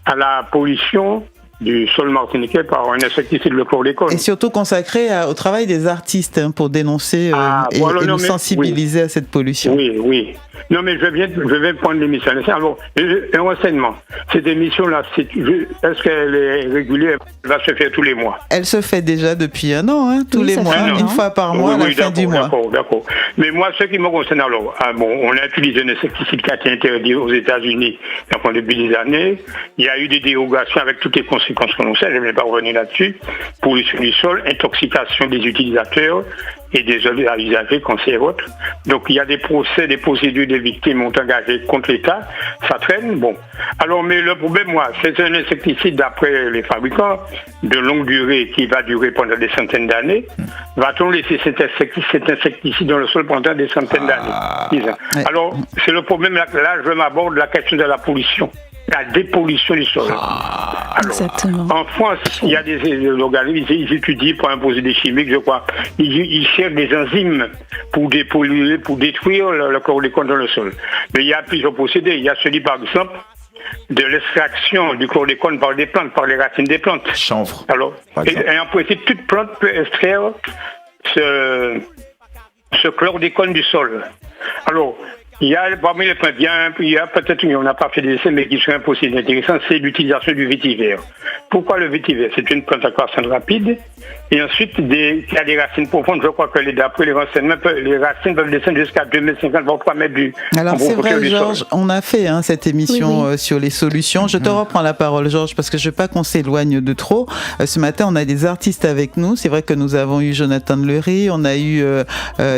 à la pollution du sol martiniquais par un insecticide, le chlordécone. Et surtout consacré au travail des artistes pour dénoncer et nous sensibiliser à cette pollution. Oui. Non, mais je vais prendre l'émission. Alors, un renseignement. Cette émission-là, est-ce qu'elle est régulière? Elle va se faire tous les mois? Elle se fait déjà depuis un an, hein, tous les mois, une fois par mois, à la fin du mois. D'accord. Mais moi, ce qui me concerne, alors, on a utilisé un insecticide qui a été interdit aux États-Unis depuis des années. Il y a eu des dérogations avec toutes les conséquences que l'on sait, je ne vais pas revenir là-dessus. Pollution du sol, intoxication des utilisateurs et des usagers, cancer et autres. Donc il y a des procès, des procédures des victimes ont engagé contre l'État, ça traîne, bon. Alors, mais le problème, moi, c'est un insecticide d'après les fabricants de longue durée qui va durer pendant des centaines d'années. Va-t-on laisser cet insecticide dans le sol pendant des centaines d'années? Alors, c'est le problème, là je m'aborde la question de la pollution. La dépollution du sol. Alors, exactement. En France, il y a des organismes, ils étudient pour imposer des chimiques, je crois. Ils cherchent des enzymes pour dépolluer, pour détruire le chlordécone dans le sol. Mais il y a plusieurs procédés. Il y a celui, par exemple, de l'extraction du chlordécone par des plantes, par les racines des plantes. Chanvre. Alors, et en principe, toute plante peut extraire ce chlordécone du sol. Alors, il y a parmi les points bien, il y a peut-être, on n'a pas fait des essais, mais qui serait impossible intéressant, c'est l'utilisation du vétiver. Pourquoi le vétiver? C'est une plante à croissance rapide, et ensuite, il y a des racines profondes. Je crois que d'après les renseignements, les racines peuvent descendre jusqu'à 2050, voire 3 mètres du. Alors c'est vrai, Georges, on a fait cette émission sur les solutions. Je te reprends la parole, Georges, parce que je ne veux pas qu'on s'éloigne de trop. Ce matin, on a des artistes avec nous. C'est vrai que nous avons eu Jonathan Lery, on a eu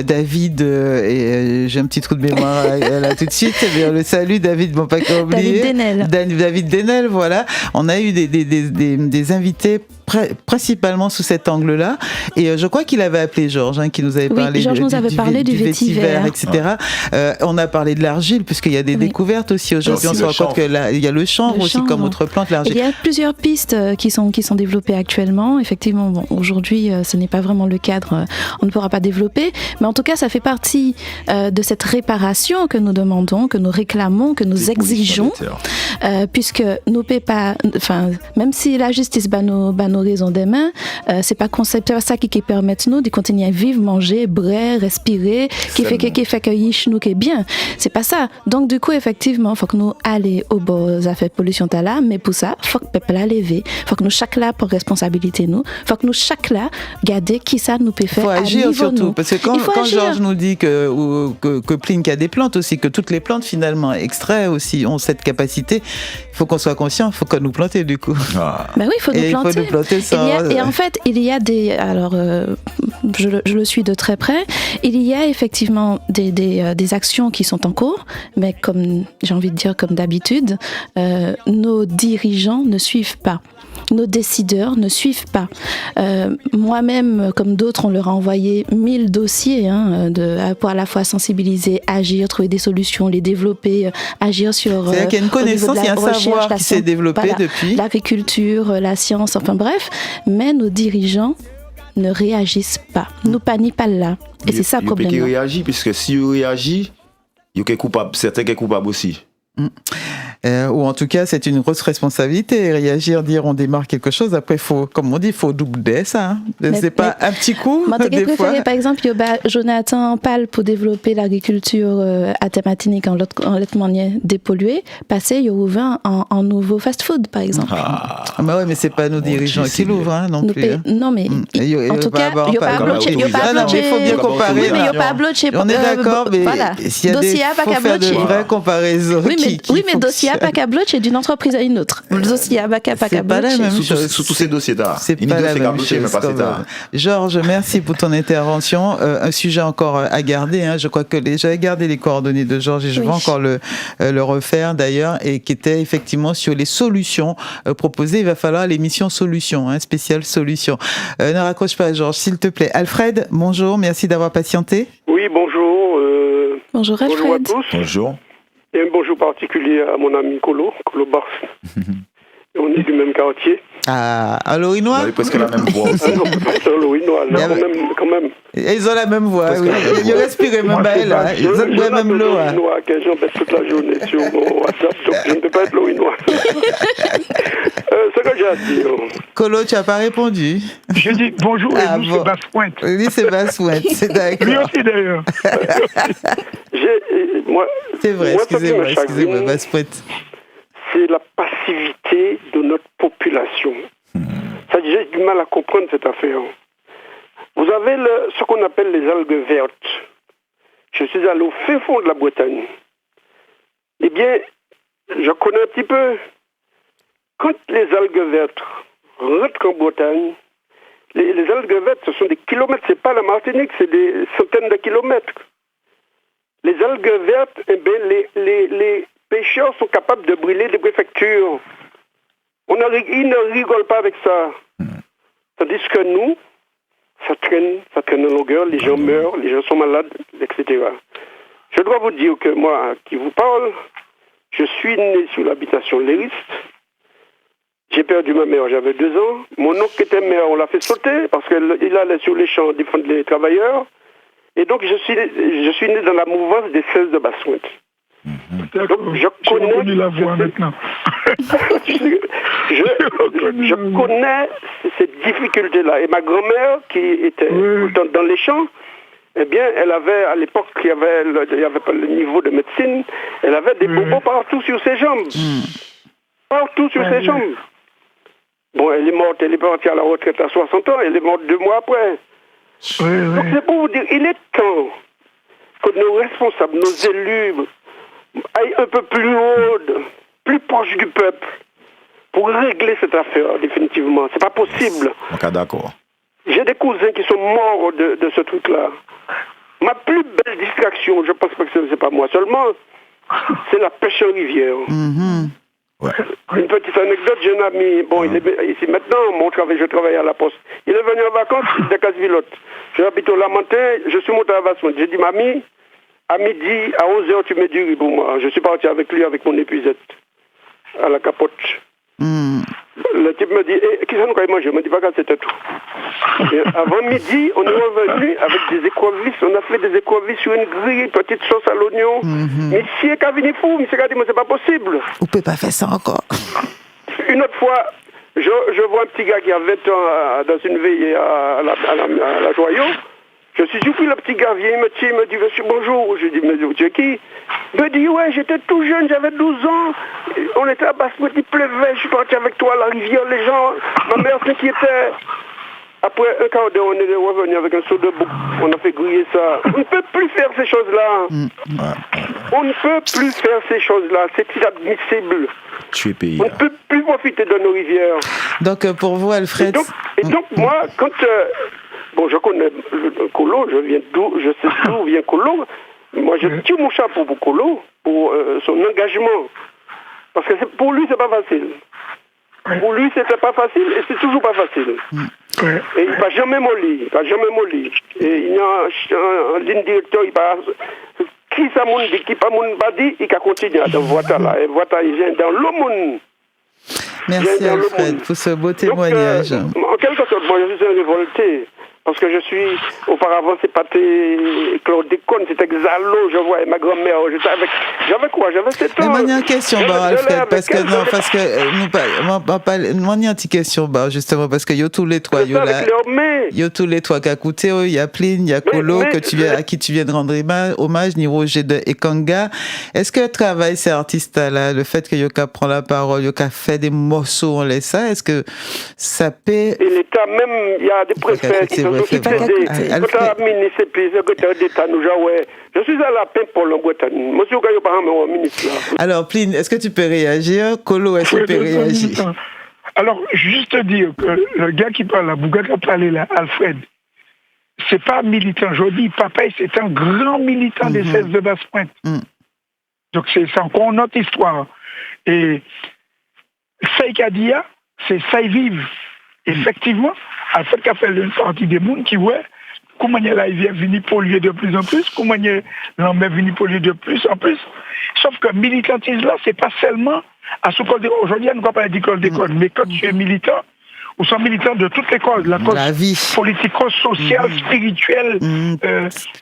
David, et j'ai un petit trou de mémoire là tout de suite. Eh le salut David, bon pas qu'à oublier. David Denel, voilà. On a eu des invités principalement sous cet angle-là, et je crois qu'il avait appelé Georges, qui nous avait parlé du vétiver, etc. On a parlé de l'argile, puisqu'il y a des découvertes aussi aujourd'hui. On se rend compte qu'il y a le chanvre aussi comme autre plante, l'argile. Il y a plusieurs pistes qui sont développées actuellement. Effectivement, aujourd'hui, ce n'est pas vraiment le cadre, on ne pourra pas développer, mais en tout cas, ça fait partie de cette réparation que nous demandons, que nous réclamons, que nous exigeons, puisque nous ne pas, même si la justice bat nos raisons des mains, c'est pas concepteur ça qui permet nous de continuer à vivre, manger, boire, respirer, qui fait que yish nous qui est bien. C'est pas ça. Donc du coup effectivement, faut que nous aller au bord des affaires pollution là, mais pour ça, faut que peuple la lever, faut que nous chaque là pour responsabilité nous, faut que nous chaque là garder qui ça nous peut faire. Faut agir surtout nous. Parce que quand Georges nous dit que Plink a des plantes aussi, que toutes les plantes finalement extraits aussi ont cette capacité, il faut qu'on soit conscient, il faut qu'on nous planter du coup. Ben oui, il faut nous planter. Et en fait, il y a des... Alors, je le suis de très près. Il y a effectivement des actions qui sont en cours, mais comme j'ai envie de dire, comme d'habitude, nos dirigeants ne suivent pas. Nos décideurs ne suivent pas. Moi-même, comme d'autres, on leur a envoyé 1000 dossiers pour à la fois sensibiliser, agir, trouver des solutions, les développer, agir sur... C'est-à-dire qu'il y a une connaissance, il y a un savoir qui s'est développé depuis. L'agriculture, la science, enfin bref. Mais nos dirigeants ne réagissent pas. Nous paniquons pas là. Et c'est ça le problème. Il réagit, puisque si il réagit, il y a coupable, certains qui sont coupables aussi. Ou en tout cas, c'est une grosse responsabilité. Réagir, dire on démarre quelque chose. Après, comme on dit, il faut doubler ça. C'est pas un petit coup. Moi, j'ai préféré, par exemple, Jonathan parle pour développer l'agriculture à Martinique en l'autre manière dépolluée. Passer, il y a ouvert en nouveau fast-food, par exemple. Bah ouais, mais c'est pas nos dirigeants qui l'ouvrent non plus. Non, mais en tout cas, il n'y a pas à bloquer. Il faut bien comparer. Oui, mais il n'y a pas à bloquer. On est d'accord, mais s'il y a des faut faire de vraies comparaisons. Oui, mais dossier Pacabloch est d'une entreprise à une autre. Le dossier Abaka C'est pas la Pacabloch. même chose. Sous tous ces dossiers-là. C'est pas la même chose. Georges, merci pour ton intervention. Un sujet encore à garder. Hein. Je crois que j'avais gardé les coordonnées de Georges et je vais encore le refaire d'ailleurs, et qui était effectivement sur les solutions proposées. Il va falloir l'émission Solutions, hein, spéciale Solutions. Ne raccroche pas, Georges, s'il te plaît. Alfred, bonjour, merci d'avoir patienté. Oui, bonjour. Bonjour Alfred. Bonjour à tous. Bonjour. Et un bonjour particulier à mon ami Colo Bars. On est du même quartier. Ah, à Lorinois. Vous avez presque la même voix aussi. Ah non, pas Lorinois, quand même. Ils ont la même voix, oui. Ils respirent même pas, là. Ils ont la même l'eau. Lorinois, que j'embête toute la journée sur mon WhatsApp, donc je ne peux pas être Lorinois. Ce que j'ai à dire. Colo, tu n'as pas répondu. Je dis bonjour et nous, c'est Basse-Pointe. Oui, c'est Basse-Pointe, c'est d'accord. Lui aussi, d'ailleurs. C'est vrai, excusez-moi, Basse-Pointe. C'est la passivité de notre population. Ça, j'ai du mal à comprendre cette affaire. Vous avez ce qu'on appelle les algues vertes. Je suis allé au fin fond de la Bretagne. Eh bien, je connais un petit peu. Quand les algues vertes rentrent en Bretagne, les algues vertes, ce sont des kilomètres. C'est pas la Martinique, c'est des centaines de kilomètres. Les algues vertes, eh bien, les pêcheurs sont capables de brûler des préfectures. Ils ne rigolent pas avec ça. Tandis que nous, ça traîne en longueur, les gens meurent, les gens sont malades, etc. Je dois vous dire que moi, qui vous parle, je suis né sous l'habitation lériste. J'ai perdu ma mère, j'avais 2 ans. Mon oncle qui était maire, on l'a fait sauter parce qu'il allait sur les champs défendre les travailleurs. Et donc, je suis né dans la mouvance des 16 de Basse-Pointe. Donc, je connais la voix maintenant. je connais cette difficulté-là. Et ma grand-mère, qui était dans les champs, eh bien, elle avait, à l'époque, il n'y avait pas le niveau de médecine, elle avait des bobos partout sur ses jambes. Partout sur ses jambes. Bon, elle est partie à la retraite à 60 ans, elle est morte 2 mois après. Donc, c'est pour vous dire, il est temps que nos responsables, nos élus, aillent un peu plus haut, plus proche du peuple, pour régler cette affaire, définitivement. C'est pas possible. Ok, d'accord. J'ai des cousins qui sont morts de ce truc-là. Ma plus belle distraction, je pense pas que c'est pas moi seulement, c'est la pêche en rivière. Ouais. Une petite anecdote, j'ai un ami, bon, il est ici maintenant, je travaille à la poste. Il est venu en vacances de Casse-Vilotte. J'habite au Lamentin, je suis monté à Basse-Pointe. J'ai dit, mamie, à midi, à 11h, tu mets du riz pour moi. Je suis parti avec lui, avec mon épuisette, à la capote. Le type me dit, qui ça nous a mangé? Je me dis, pas que c'était tout. Et avant midi, on est revenu avec des écrevisses. On a fait des écrevisses sur une grille, petite sauce à l'oignon. Monsieur Cavini fou, monsieur a dit, mais c'est pas possible. Vous pouvez pas faire ça encore. Une autre fois, je vois un petit gars qui a 20 ans dans une veillée à la Joyau. Je suis surpris, le petit gars vient, il me dit, monsieur, bonjour. Je dis, mais tu es qui? Il me dit, ouais, j'étais tout jeune, j'avais 12 ans. On était à Basse-Pointe, il pleuvait, je suis parti avec toi à la rivière, les gens, ma mère s'inquiétait. Après un quart d'heure, on est revenu avec un seau de bouc. On a fait griller ça. On ne peut plus faire ces choses-là. On ne peut plus faire ces choses-là. C'est inadmissible. Tu es payé. On ne peut plus profiter de nos rivières. Donc, pour vous, Alfred... Et donc moi, quand... bon, je connais Colo, je sais d'où vient Colo. Moi, je tire mon chapeau pour Colo, pour son engagement. Parce que pour lui, c'est pas facile. Pour lui, c'était pas facile et c'est toujours pas facile. Et il va jamais mollir. Et il y a un ligne directeur, il va... Qui ça moun dit, qui pas moun pas dit, il va continuer dans Voita là. Et Voita, il vient dans le monde. Merci Alfred pour ce beau témoignage. Donc, en quelque sorte, moi je suis un révolté. Parce que je suis, auparavant, c'est pâté chlordécone, c'était Xalo, je vois, et ma grand-mère, j'avais quoi? J'avais 7 ans. Mais il y a une question, Alfred, parce que, non, parce que, moi, il y a une petite question, justement, parce que, il y a tous les trois, il y a tous les trois qui a coûté, il y a Pline, il y a Colo, à qui tu viens de rendre hommage, ni Roger de Ekanga. Est-ce que le travail, ces artistes-là, le fait que Yoka prend la parole, Yoka fait des morceaux, on laisse ça, est-ce que ça paie? Et l'État même, il y a des préfets qui sont ouais, Je suis secrétaire d'État, je suis à la paix pour le Guatemala. Monsieur Gayo, par exemple, ministre. Alors, Pline, est-ce que tu peux réagir? Colo, est-ce que tu peux réagir? Alors, juste dire que le gars qui parle là, Bouga qui a parlé là, Alfred, c'est pas militant. Je dis, papa, c'est un grand militant des 16 de Basse-Pointe. Donc, c'est encore une autre histoire. Et ça qu'il a dit, c'est ça y vive. Effectivement, Alfred qui a fait une partie des mondes qui, ouais, comment il vient venir polluer de plus en plus, comment il vient venir polluer de plus en plus. Sauf que militantisme là, c'est pas seulement à ce qu'on dit aujourd'hui, on ne va pas dire d'école, mais quand tu es militant, ou sont militants de toutes les causes, la cause politico-sociale, spirituelle,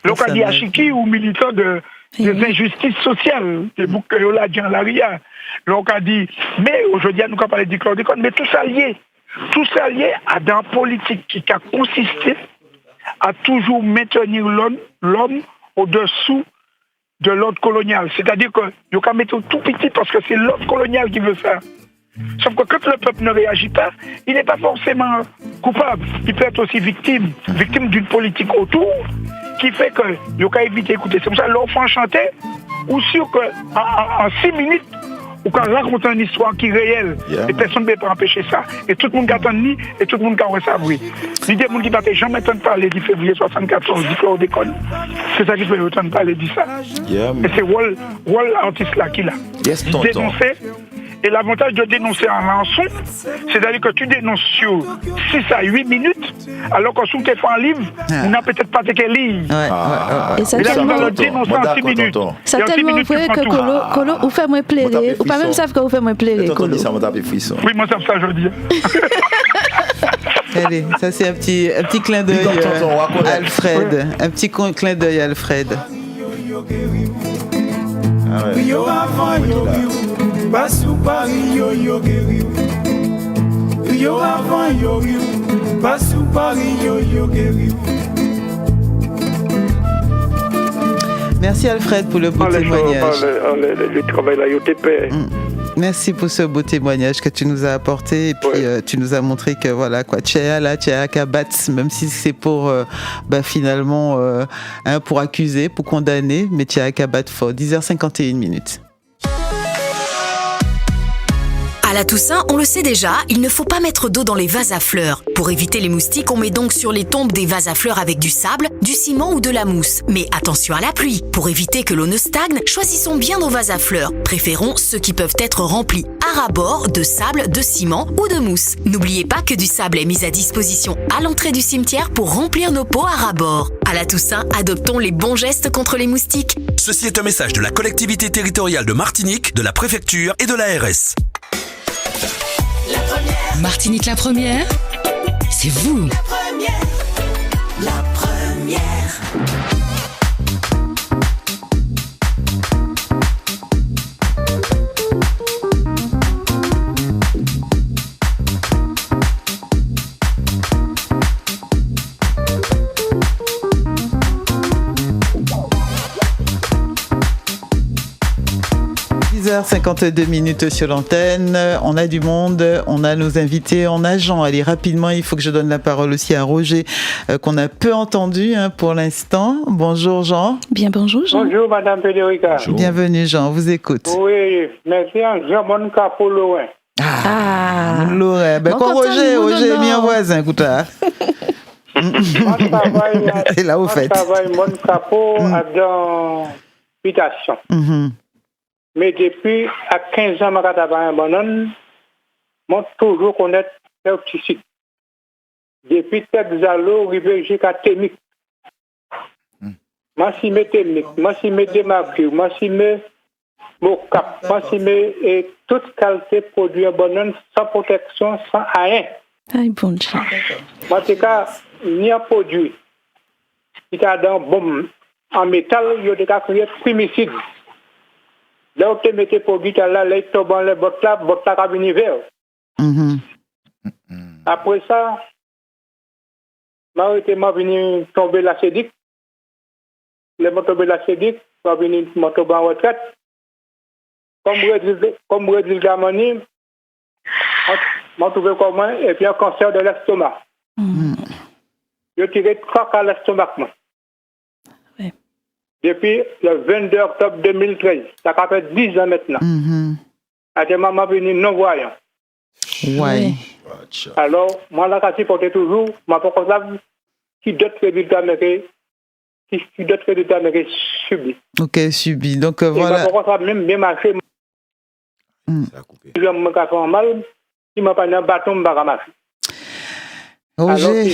local Yachiki, ou militants des injustices sociales, des boucs que là, dans l'aria. Donc on dit, mais aujourd'hui, on ne va pas dire d'école, mais tout ça lié à dans politique qui a consisté à toujours maintenir l'homme au-dessous de l'ordre colonial. C'est-à-dire que il faut mettre tout petit parce que c'est l'ordre colonial qui veut ça. Sauf que quand le peuple ne réagit pas, il n'est pas forcément coupable. Il peut être aussi victime d'une politique autour qui fait que il faut éviter d'écouter. C'est pour ça que l'enfant chantait, ou sûr qu'en 6 minutes, ou quand on raconte une histoire qui est réelle, et personne ne peut pas empêcher ça, et tout le monde attend ni, et tout le monde a savoir. L'idée, monde qui ne peut jamais entendre parler du février 74, du chlordécone, c'est ça qui peut entendre parler de ça. Et c'est Wall artiste là qui l'a. Dénoncer. Et l'avantage de dénoncer en lançon, c'est-à-dire que tu dénonces sur 6 à 8 minutes, alors que sous tes fonds en livre, on n'a peut-être pas tes livres. Et ça tellement le dénoncer en 6 minutes. C'est tellement vrai que Colo, ou fait moins plairer, ou pas même savent que vous faites moins plairer, Colo. Oui, moi ça me ça, je dis. Allez, ça c'est un petit clin d'œil Alfred. Un petit clin d'œil Alfred. Basu Paris yo yo geriu. Yo avant yo riu. Basu Paris yo yo geriu. Merci Alfred pour le beau témoignage. Le travail là, yo te paie. Merci pour ce beau témoignage que tu nous as apporté et puis tu nous as montré que voilà quoi, Tchéa Kabat, même si c'est pour finalement pour accuser, pour condamner, mais Tchéa Kabat fort. 10h51. À la Toussaint, on le sait déjà, il ne faut pas mettre d'eau dans les vases à fleurs. Pour éviter les moustiques, on met donc sur les tombes des vases à fleurs avec du sable, du ciment ou de la mousse. Mais attention à la pluie. Pour éviter que l'eau ne stagne, choisissons bien nos vases à fleurs. Préférons ceux qui peuvent être remplis à ras-bord de sable, de ciment ou de mousse. N'oubliez pas que du sable est mis à disposition à l'entrée du cimetière pour remplir nos pots à ras-bord. À la Toussaint, adoptons les bons gestes contre les moustiques. Ceci est un message de la collectivité territoriale de Martinique, de la préfecture et de l'ARS. Martinique la première, c'est vous. La première. 10h52 sur l'antenne. On a du monde, on a nos invités, on a Jean. Allez, rapidement, il faut que je donne la parole aussi à Roger, qu'on a peu entendu pour l'instant. Bonjour Jean. Bien, bonjour Jean. Bonjour Madame Federica. Bienvenue Jean, on vous écoute. Oui, merci Jean Capo Lorrain. Lorrain. Ben, quand Roger est bien voisin, écoute là. C'est là au fait. Je travaille mon capot dans l'habitation. Mais depuis à 15 ans, je travaille en banane, je toujours connaître les pesticides. Depuis Texalo, arrivé jusqu'à Témic. Je suis mis Témic, je suis mis Démarcure, je suis mis Mocap, je suis mis toute qualité de produits en banane sans protection, sans rien. Aïe, bon Dieu. En tout cas, il y a un produit qui est dans bombe en métal, il y a des créé primicide. Là où tu mets tes produits là, là, tu tombes dans les bottes là à venir vers. Après ça, je suis venu tomber la sédique. Les mots tomber la sédique, je suis venu tomber en retraite. Comme je dis la manie, je trouvé comment, et puis un cancer de l'estomac. je tiré 3 cas à l'estomac. Ouais. Depuis le 22 octobre 2013, ça fait 10 ans maintenant. À des moments venus non-voyants. Ouais. Alors, moi, la casse portait toujours, ma portable, qui d'autres résultats m'étaient subis. Ok, subi. Donc Et voilà. ma portable même bien marché. Je me casse en mal, il m'a pas un bâton, je ne marcher. Roger.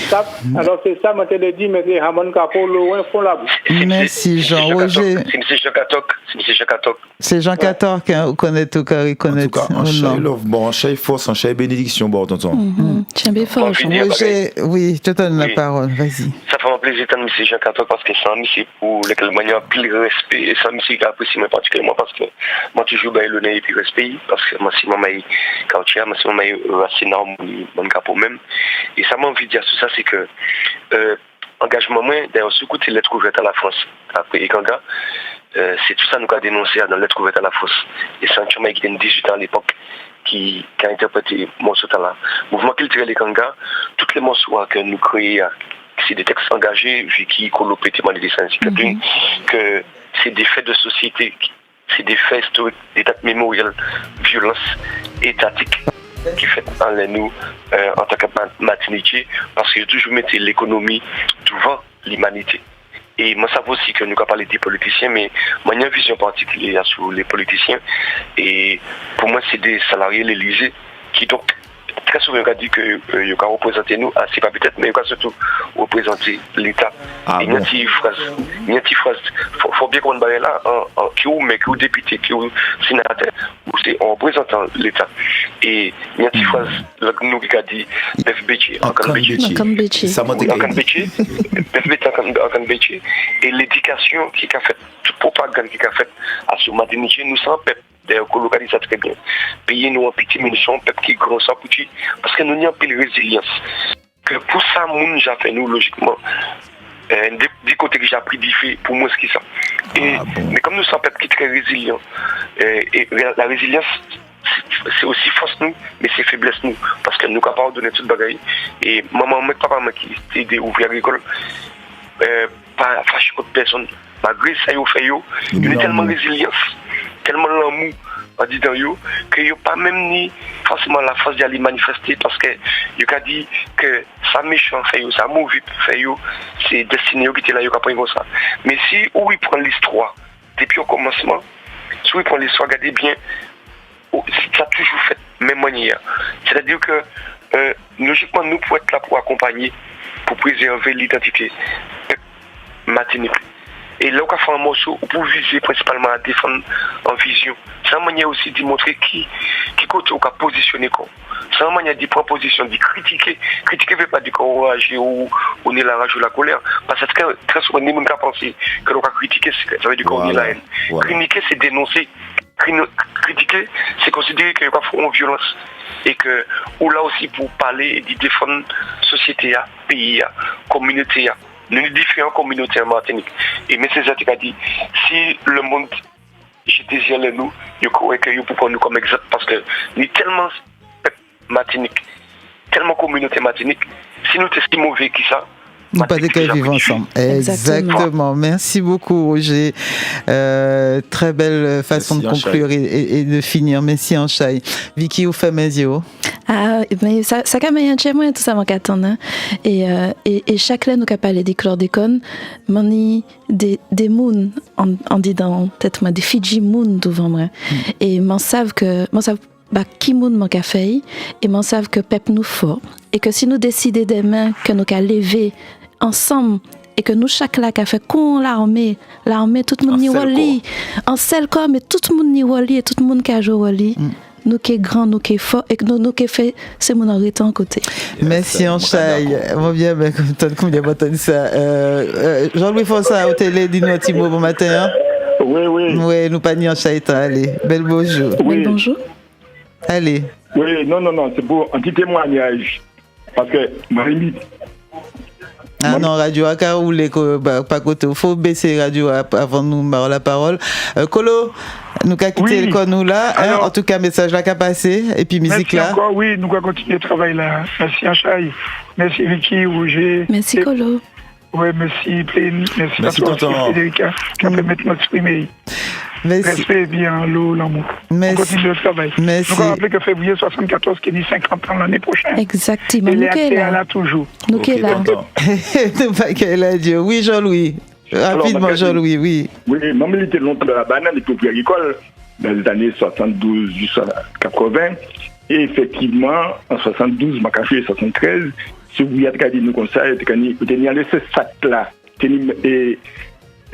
Alors c'est ça, moi je te dis, mais c'est Ramon Capo, loin, font la bouche. Merci Jean. Roger. C'est M. Jean Catok. C'est Jean Cator qui connaît tout, qui reconnaît. En tout cas, en chai love, bon, en chai force, en chai bénédiction, bon, tonton. Tiens, bien fort. Roger, oui, je te donne la parole, vas-y. Ça fait un plaisir de M. Jean Catok parce que c'est un monsieur pour lequel moi, il y a plus de respect. Et c'est un monsieur qui apprécie moi particulièrement parce que moi, toujours, ben, l'honneur et puis respect. Parce que moi, si moi, je suis cautier, moi, si moi, je suis assez normal, mon capot même. Et ça m'a envie de dire tout ça, c'est que engagement moi, d'ailleurs, ce côté lettre ouverte à la France, après Ikanga, c'est tout ça nous a dénoncé dans lettre ouverte à la France. Et c'est un chemin qui était 18 ans à l'époque qui a interprété morceau là. Mouvement culturel Ikanga, tous les morceaux que nous créons, c'est des textes engagés, Vicky, Colo, Pétéman et des syndicatés, que c'est des faits de société, c'est des faits historiques, des dates mémorielles, violence étatique qui fait en nous en tant que Martiniquais, parce que j'ai toujours mis l'économie devant l'humanité. Et moi, ça vaut aussi que nous avons parlé des politiciens, mais moi, il y a une vision particulière sur les politiciens. Et pour moi, c'est des salariés, l'Élysée, qui donc, très souvent, on a dit que ils ont représenté nous, c'est pas peut-être, mais ils ont surtout représenté l'État. Et il y a une petite phrase, faut bien qu'on ait là, qui est député, qui est sénateur, en représentant l'État. Et il y a une petite phrase, nous qui a dit, BFBC, en Canbéché, et l'éducation qui a fait, toute propagande qui a fait à ce Martinique, nous sommes peuple. D'ailleurs, qu'on localise ça très bien. Payer nous en petit, mais nous sommes un peuple qui est grand sans petit, parce que nous n'avons pas de résilience. Que pour ça, nous, j'ai fait nous, logiquement, des côtés que j'ai appris d'y pour moi, ce qui ça. Mais comme nous sommes un peuple qui est très résilient, et la résilience, c'est aussi force nous, mais c'est faiblesse nous, parce que nous sommes capables de donner toute bagaille. Et maman, papa, qui était ouvrier agricole, pas fâché contre personne, malgré ça, il y a tellement de résilience, tellement l'amour en disant que il pas même ni forcément la force d'aller manifester parce que il a dit que ça méchant fait ça mauvais fait c'est destiné qui était là il a pas comme ça. Mais si où il prend l'histoire depuis au commencement, si il prend l'histoire, regardez bien, ça a toujours fait même manière. C'est-à-dire que logiquement nous pouvons être là pour accompagner, pour préserver l'identité Martinique. Et là, on a fait un morceau pour viser principalement à défendre en vision. C'est une manière aussi de montrer qui côté on a positionné. C'est une manière de prendre position, de critiquer. Critiquer ne veut pas dire qu'on réagit ou on est la rage ou la colère. Parce que très souvent, les gens pensent que l'on a critiqué, ça veut dire qu'on est la haine. Critiquer, c'est dénoncer. Critiquer, c'est considérer qu'il y a une violence. Et que, ou là aussi pour parler et de défendre la société, le pays, la communauté. Nous différentes communautés en Martinique. Et M. Zatek a dit, si le monde, je désire le nous, je crois que vous pouvez prendre nous comme exemple parce que nous sommes tellement Martinique, tellement communauté Martinique, si nous sommes si mauvais que ça, nous pas des cas vivre ensemble. Exactement. Merci beaucoup, Roger. Très belle façon de conclure et de finir. Merci en chai. Vicky ou Famezio. Mais ça quand même chez moi tout ça mon qu'attendre et chaque là nous qu'a parlé des chlordécone mani des moon en dit dans peut-être moi des Fiji moon devant moi et m'en savent bah qui moon mon café et m'en savent que pep nous fort et que si nous décider demain que nous qu'a lever ensemble et que nous chaque là qu'a fait con l'armée tout le monde ni wali en celle comme et tout le monde ni wali et tout le monde qu'a joué wali nous qui est grand, nous qui est fort et que nous qui est fait, c'est mon arrêté en côté. Merci en chai. Moi bien, comme il y a pas ça. Jean-Louis Fonsa au télé, dis-nous un petit mot bon matin. Oui. Oui, nous pas ni en chai, allez. Bel bonjour. Oui. Bonjour. Allez. Oui, non, c'est pour un petit témoignage. Parce que ma limite, Ah non, Radio Aka ou les pas côté, il faut baisser Radio avant de nous avoir la parole. Colo, nous avons quitté le nous là. Alors, en tout cas, message là qui a passé et puis musique là. Encore, oui, nous allons continuer le travail là. Merci Anchaï, merci Vicky, Roger. Merci Colo. Oui, merci Plaine, merci à toi, Frédérica, qui a permis de m'exprimer. Merci. Respect bien l'eau, l'amour. On continue le travail. Merci. Nous allons rappeler que février 74, qui dit 50 ans l'année prochaine. Exactement. Et les là toujours. Nous qui là. Nous pas qu'elle a dit. Oui, Jean-Louis. Rapidement, Jean-Louis, oui. Oui, moi, j'ai été longtemps dans la banane et puis agricole, dans les années 72 jusqu'à 80. Et effectivement, en 72, ma cachée 73, si vous y avez regardé nous comme ça, vous avez laissé ça là. Et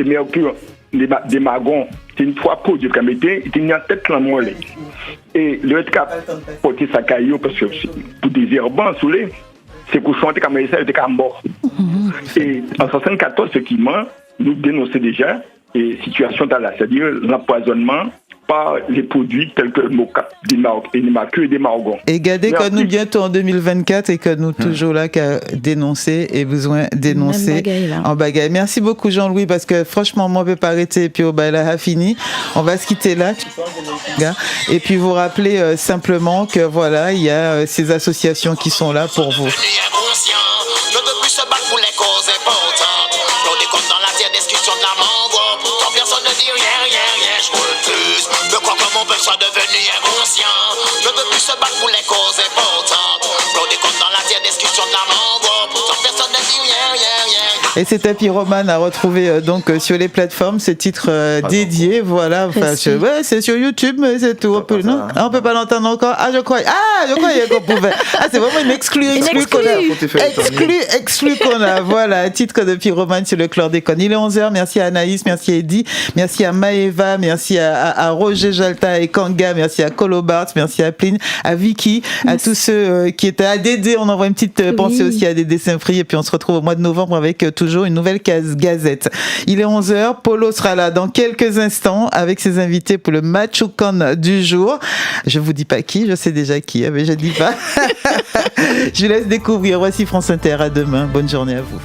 mercure, des magons, c'est une fois pour Dieu qui a mis, il y a tête dans le mollet. Et le cap porté sa caillou parce que pour des herbants sous les, c'est qu'on chantait comme ça, il était mort. Et en 74, effectivement, nous dénonçons déjà et situation dans la, c'est-à-dire l'empoisonnement par les produits tels que le moca, des marqueux et des margons. Et regardez que nous bientôt en 2024 et que nous toujours là qu'à dénoncer et besoin dénoncer en bagaille. Merci beaucoup Jean-Louis parce que franchement moi je ne peux pas arrêter et puis au bail là fini. On va se quitter là. Et puis vous rappeler simplement que voilà, il y a ces associations qui sont là pour vous. Soit devenu inconscient, ne veut plus se battre pour les causes importantes. Pour des comptes dans la terre, discussion de la mango, pourtant personne ne dit rien. Et c'était Pyroman à retrouver donc sur les plateformes, ce titre dédié, voilà. Enfin, ouais, c'est sur YouTube, mais c'est tout. On peut pas l'entendre encore. Je croyais qu'on pouvait. C'est vraiment une exclue qu'on a. Voilà, un titre de Pyroman sur le chlordécone. Il est 11h. Merci à Anaïs, merci à Eddy, merci à Maëva, merci à Roger Jalta et Kanga, merci à Colobart, merci à Pline, à Vicky, à tous ceux qui étaient à Dédé. On envoie une petite pensée aussi à Dédé Saint-Prix et puis on se retrouve au mois de novembre avec toujours une nouvelle gazette. Il est 11h, Polo sera là dans quelques instants avec ses invités pour le Machucan du jour. Je vous dis pas qui, je sais déjà qui, mais je dis pas. Je vous laisse découvrir. Voici France Inter, à demain. Bonne journée à vous.